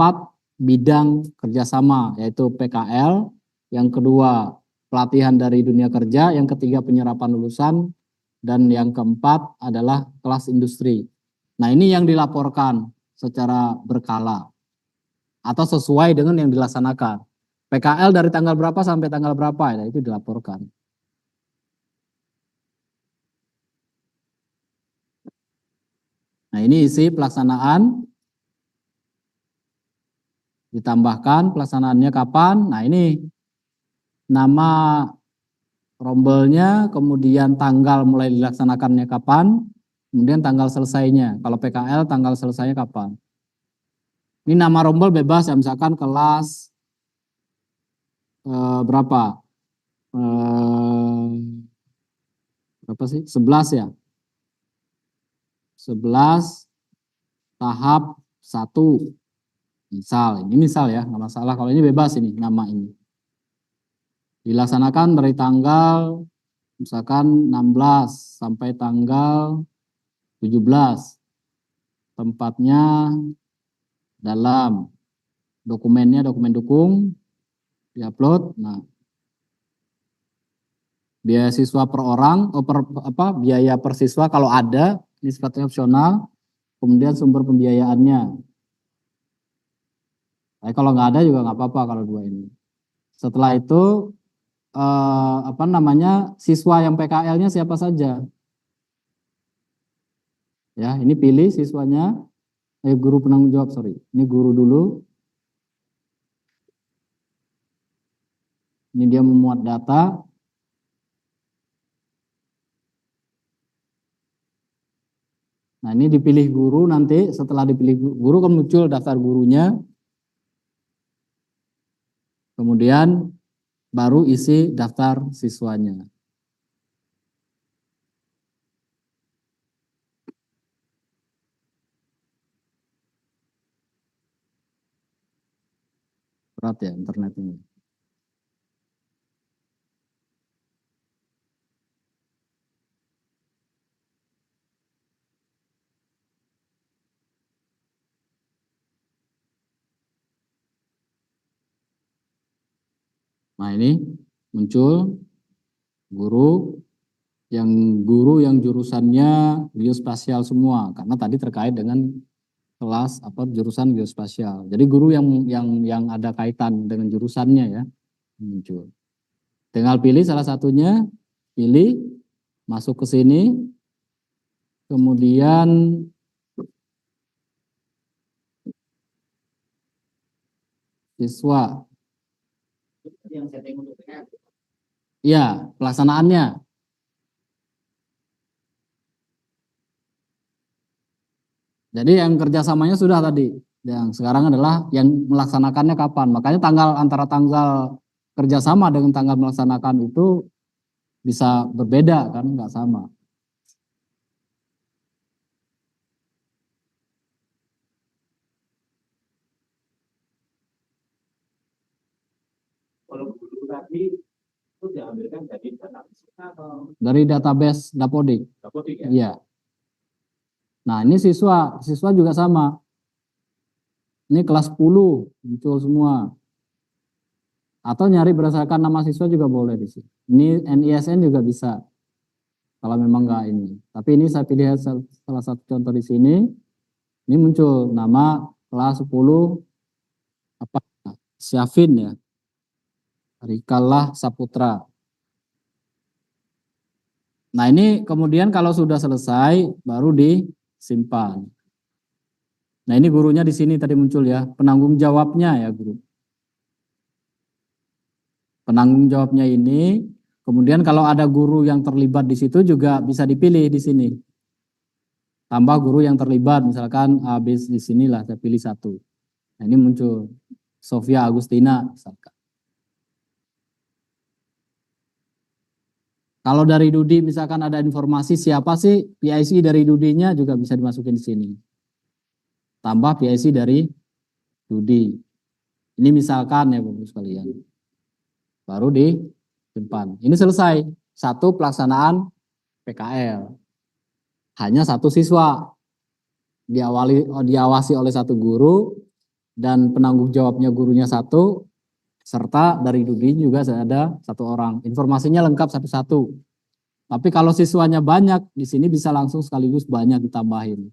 bidang kerjasama, yaitu PKL, yang kedua pelatihan dari dunia kerja, yang ketiga penyerapan lulusan, dan yang keempat adalah kelas industri. Nah ini yang dilaporkan secara berkala atau sesuai dengan yang dilaksanakan. PKL dari tanggal berapa sampai tanggal berapa, ya, itu dilaporkan. Nah ini isi pelaksanaan, ditambahkan pelaksanaannya kapan. Nah ini nama rombelnya, kemudian tanggal mulai dilaksanakannya kapan, kemudian tanggal selesainya. Kalau PKL tanggal selesainya kapan. Ini nama rombel bebas ya, misalkan kelas berapa? Berapa sih? 11 ya. 11 tahap 1. Misal, ini misal ya, nggak masalah. Kalau ini bebas ini, nama ini. Dilaksanakan dari tanggal misalkan 16 sampai tanggal 17. Tempatnya dalam, dokumennya dokumen dukung, diupload. Nah, biaya siswa per orang, biaya per siswa kalau ada, ini sifatnya opsional. Kemudian sumber pembiayaannya. Kalau nggak ada juga nggak apa-apa kalau 2 ini. Setelah itu siswa yang PKL-nya siapa saja. Ya, ini pilih siswanya. Guru penanggung jawab, sorry. Ini guru dulu. Ini dia memuat data. Nah, ini dipilih guru nanti. Setelah dipilih guru kan muncul daftar gurunya. Kemudian baru isi daftar siswanya. Berat ya internet ini. Nah ini muncul guru yang jurusannya geospasial semua, karena tadi terkait dengan kelas jurusan geospasial. Jadi guru yang ada kaitan dengan jurusannya ya muncul. Tinggal pilih salah satunya, pilih, masuk ke sini, kemudian siswa. Ya, pelaksanaannya. Jadi yang kerjasamanya sudah tadi. Yang sekarang adalah yang melaksanakannya kapan. Makanya antara tanggal kerjasama dengan tanggal melaksanakan itu bisa berbeda kan, nggak sama. Kalau guru tadi itu diambilkan dari database atau Dari database Dapodik. Dapodik ya? Iya. Nah ini siswa juga sama. Ini kelas 10 muncul semua. Atau nyari berdasarkan nama siswa juga boleh di sini. Ini NISN juga bisa. Kalau memang nggak ini. Tapi ini saya pilih salah satu contoh di sini. Ini muncul nama kelas 10 Syafin ya. Rikalah Saputra. Nah ini kemudian kalau sudah selesai baru disimpan. Nah ini gurunya di sini tadi muncul ya, penanggung jawabnya ya guru. Penanggung jawabnya ini, kemudian kalau ada guru yang terlibat di situ juga bisa dipilih di sini. Tambah guru yang terlibat, misalkan habis di sinilah saya pilih satu. Nah ini muncul Sofia Agustina misalkan. Kalau dari Dudi misalkan ada informasi siapa sih PIC dari Dudinya juga bisa dimasukin di sini. Tambah PIC dari Dudi. Ini misalkan ya Bapak sekalian. Baru disimpan. Ini selesai. Satu pelaksanaan PKL. Hanya satu siswa. Diawasi oleh satu guru dan penanggung jawabnya gurunya satu. Serta dari Dudi juga ada satu orang. Informasinya lengkap satu-satu. Tapi kalau siswanya banyak, di sini bisa langsung sekaligus banyak ditambahin.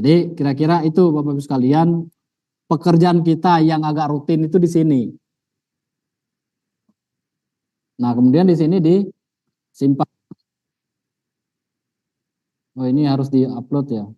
Jadi kira-kira itu Bapak Ibu sekalian, pekerjaan kita yang agak rutin itu di sini. Nah kemudian di sini disimpan. Oh ini harus di-upload ya.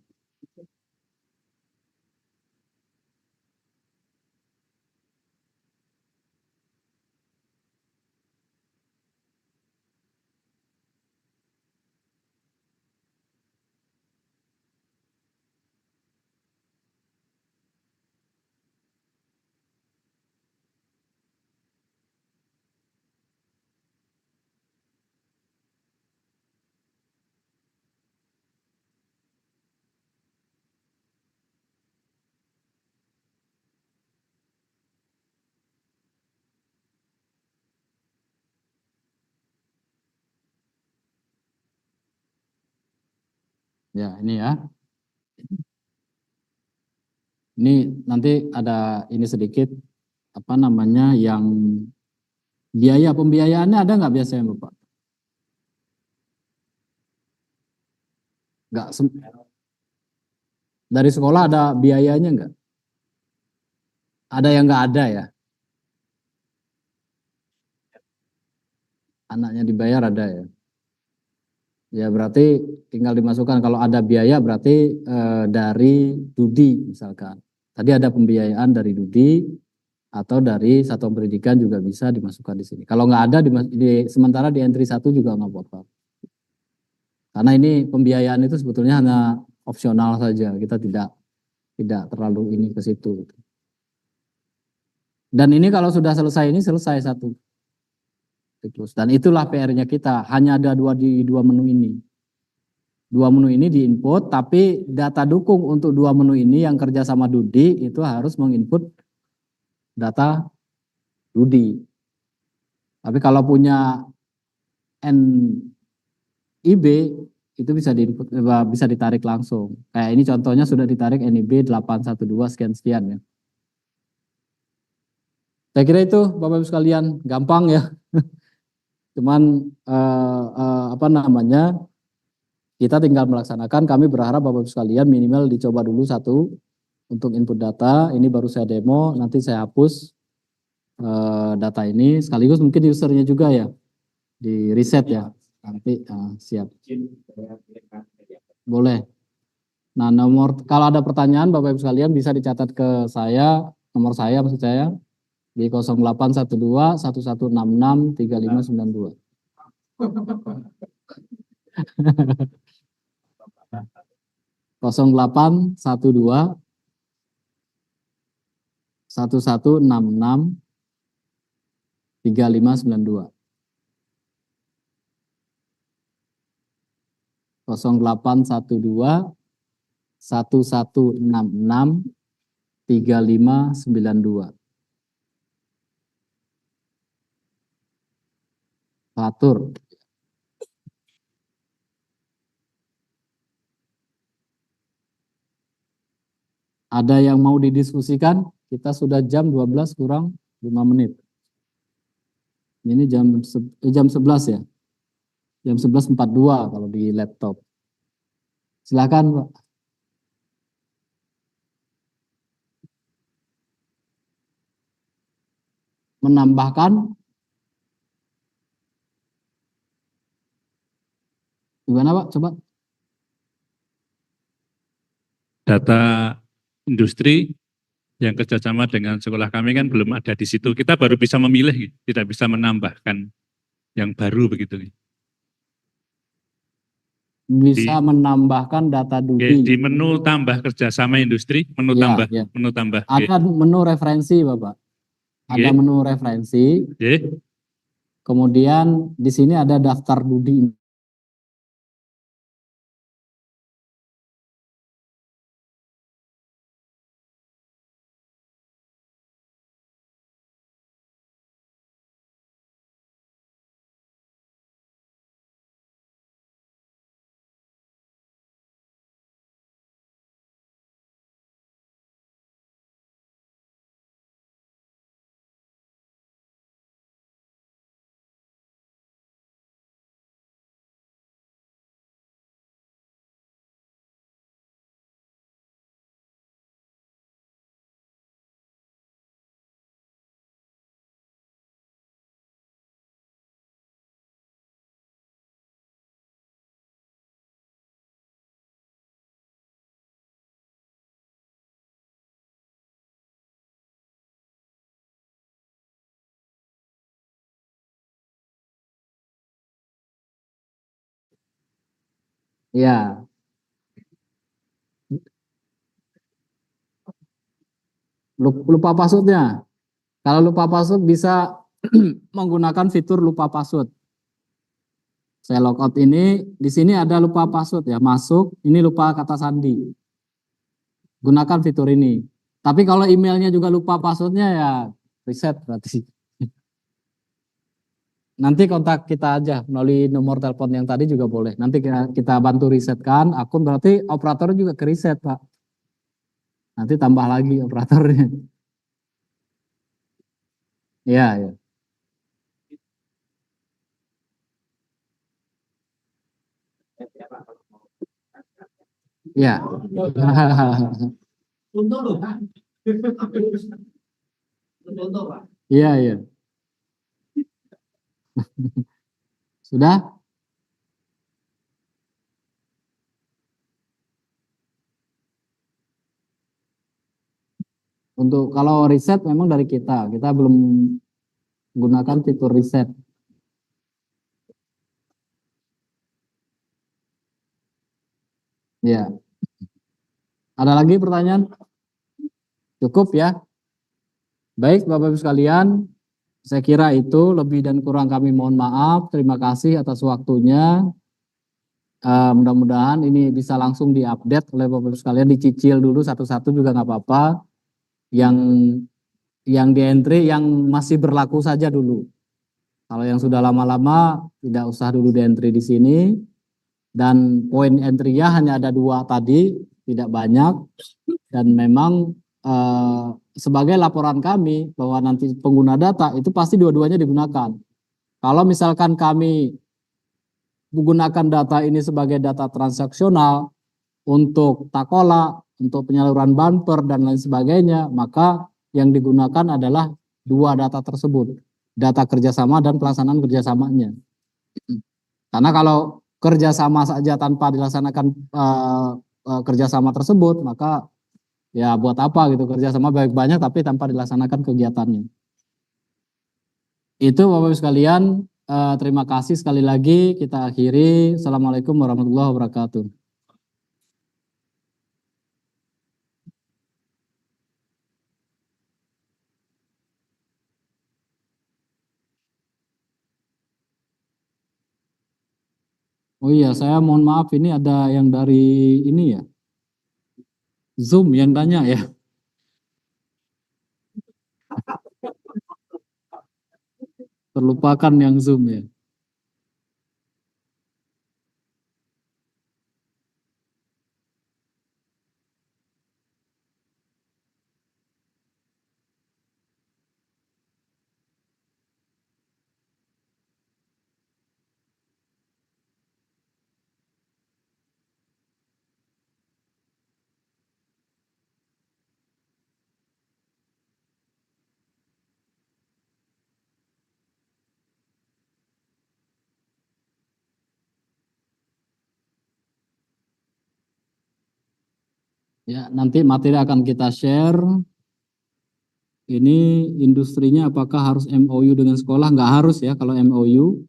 Ya ini ya. Ini nanti ada ini sedikit apa namanya yang biaya pembiayaannya ada nggak biasanya Bapak? Nggak dari sekolah ada biayanya nggak? Ada yang nggak ada ya? Anaknya dibayar ada ya? Ya berarti tinggal dimasukkan kalau ada biaya berarti dari Dudi misalkan. Tadi ada pembiayaan dari Dudi atau dari satuan pendidikan juga bisa dimasukkan di sini. Kalau nggak ada sementara di entry 1 juga nggak apa-apa. Karena ini pembiayaan itu sebetulnya hanya opsional saja. Kita tidak terlalu ini ke situ. Dan ini kalau sudah selesai ini selesai satu. Dan itulah PR-nya kita. Hanya ada di dua menu ini. Dua menu ini diinput, tapi data dukung untuk dua menu ini yang kerja sama Dudi itu harus menginput data Dudi. Tapi kalau punya NIB itu bisa diinput, bisa ditarik langsung. Kayak ini contohnya sudah ditarik NIB 812 sekian-sekian ya. Saya kira itu Bapak Ibu sekalian gampang ya. Cuman apa namanya kita tinggal melaksanakan. Kami berharap Bapak Ibu sekalian minimal dicoba dulu satu untuk input data. Ini baru saya demo, nanti saya hapus data ini. Sekaligus mungkin usernya juga ya di reset ya. Nanti siap. Boleh. Nah kalau ada pertanyaan Bapak Ibu sekalian bisa dicatat ke saya, nomor saya maksud saya di 0812 1166 3592. 0812 1166 3592. 0812 1166 3592. Atur. Ada yang mau didiskusikan? Kita sudah jam 12 kurang 5 menit. Ini jam 11 ya. Jam 11.42 kalau di laptop. Silakan, Pak. Menambahkan Gimana Pak? Coba. Data industri yang kerjasama dengan sekolah kami kan belum ada di situ. Kita baru bisa memilih, tidak bisa menambahkan yang baru begitu. Bisa menambahkan data Di Dudi. menu tambah kerjasama industri, Ya, ya. menu tambah. Ada menu referensi Bapak. Ada menu referensi. Kemudian di sini ada daftar Dudi. Ya, lupa passwordnya. Kalau lupa password bisa menggunakan fitur lupa password. Saya logout ini, di sini ada lupa password ya, masuk, ini lupa kata sandi. Gunakan fitur ini. Tapi kalau emailnya juga lupa passwordnya ya reset berarti. Nanti kontak kita aja melalui nomor telepon yang tadi juga boleh. Nanti kita bantu risetkan akun, berarti operator juga ke reset Pak. Nanti tambah lagi operatornya. Iya, ya. Iya. Contoh loh, Pak. Contoh, Pak. Iya, iya. Sudah? Untuk kalau riset memang dari kita belum gunakan fitur riset. Ya. Ada lagi pertanyaan? Cukup ya? Baik Bapak Ibu sekalian, saya kira itu lebih dan kurang kami mohon maaf. Terima kasih atas waktunya. Mudah-mudahan ini bisa langsung diupdate oleh Bapak Ibu sekalian, dicicil dulu satu-satu juga nggak apa-apa. Yang di entry yang masih berlaku saja dulu. Kalau yang sudah lama-lama tidak usah dulu di entry di sini. Dan poin entry-nya hanya ada 2 tadi, tidak banyak. Dan memang sebagai laporan kami bahwa nanti pengguna data itu pasti dua-duanya digunakan. Kalau misalkan kami menggunakan data ini sebagai data transaksional untuk takola, untuk penyaluran bumper dan lain sebagainya, maka yang digunakan adalah 2 data tersebut, data kerjasama dan pelaksanaan kerjasamanya. Karena kalau kerjasama saja tanpa dilaksanakan kerjasama tersebut, maka ya buat apa gitu, kerjasama baik banyak tapi tanpa dilaksanakan kegiatannya. Itu Bapak Ibu sekalian, terima kasih sekali lagi, kita akhiri. Assalamualaikum warahmatullahi wabarakatuh. Oh iya, saya mohon maaf, ini ada yang dari ini ya, Zoom yang tanya ya. Terlupakan yang Zoom ya. Ya, nanti materi akan kita share. Ini industrinya apakah harus MOU dengan sekolah? Nggak harus ya, kalau MOU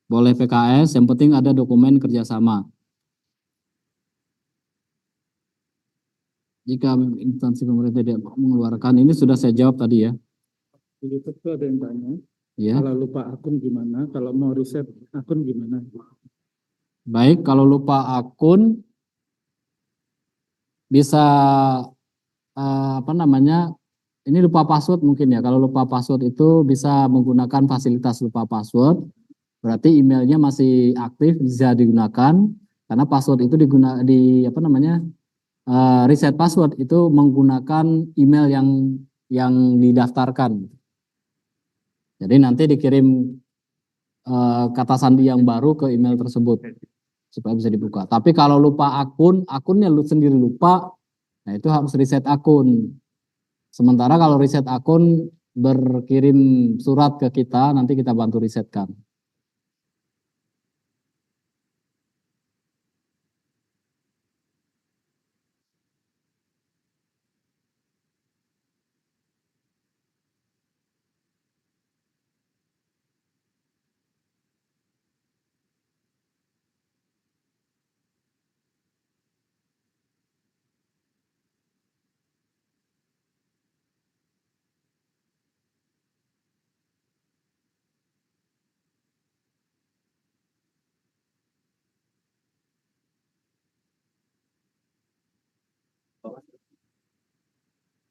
boleh PKS, yang penting ada dokumen kerjasama. Jika instansi pemerintah tidak mengeluarkan, ini sudah saya jawab tadi ya. Di YouTube tuh ada yang tanya, Ya. kalau lupa akun gimana? Kalau mau riset akun gimana? Baik, kalau lupa akun bisa apa namanya? Ini lupa password mungkin ya. Kalau lupa password itu bisa menggunakan fasilitas lupa password. Berarti emailnya masih aktif, bisa digunakan karena password itu reset password itu menggunakan email yang didaftarkan. Jadi nanti dikirim kata sandi yang baru ke email tersebut supaya bisa dibuka. Tapi kalau lupa akunnya lu sendiri lupa, nah itu harus reset akun. Sementara kalau reset akun berkirim surat ke kita, nanti kita bantu resetkan.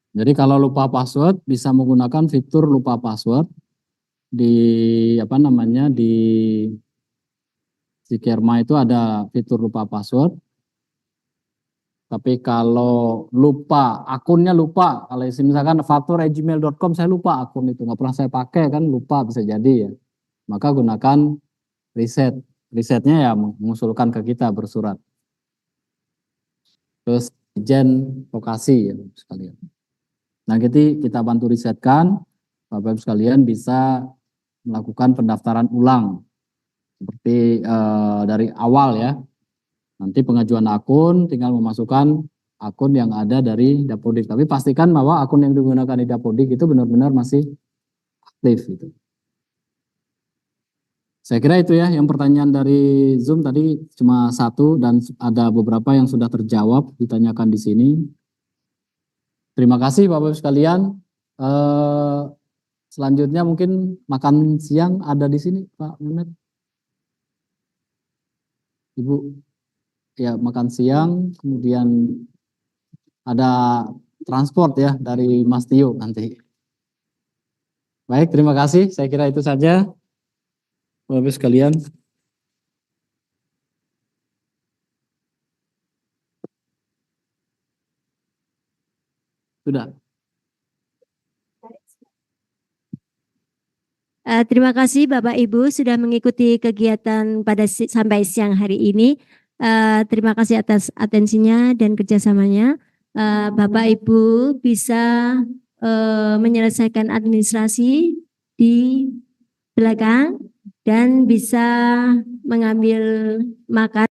Jadi kalau lupa password bisa menggunakan fitur lupa password di di Kerma itu ada fitur lupa password. Tapi kalau lupa akunnya lupa, kalau misalkan faktur@gmail.com saya lupa akun itu nggak pernah saya pakai kan lupa bisa jadi ya. Maka gunakan reset. Resetnya ya mengusulkan ke kita bersurat. Terus izin lokasi ya sekalian. Nah, jadi kita bantu risetkan, Bapak Ibu sekalian bisa melakukan pendaftaran ulang seperti dari awal ya. Nanti pengajuan akun tinggal memasukkan akun yang ada dari Dapodik. Tapi pastikan bahwa akun yang digunakan di Dapodik itu benar-benar masih aktif gitu. Saya kira itu ya, yang pertanyaan dari Zoom tadi cuma satu dan ada beberapa yang sudah terjawab ditanyakan di sini. Terima kasih Bapak Ibu sekalian. Selanjutnya mungkin makan siang ada di sini Pak Mehmet. Ibu, ya makan siang, kemudian ada transport ya dari Mas Tio nanti. Baik, terima kasih. Saya kira itu saja Bapak Ibu sekalian. Sudah. Terima kasih Bapak Ibu sudah mengikuti kegiatan sampai siang hari ini. Terima kasih atas atensinya dan kerjasamanya. Bapak Ibu bisa menyelesaikan administrasi di belakang dan bisa mengambil makan.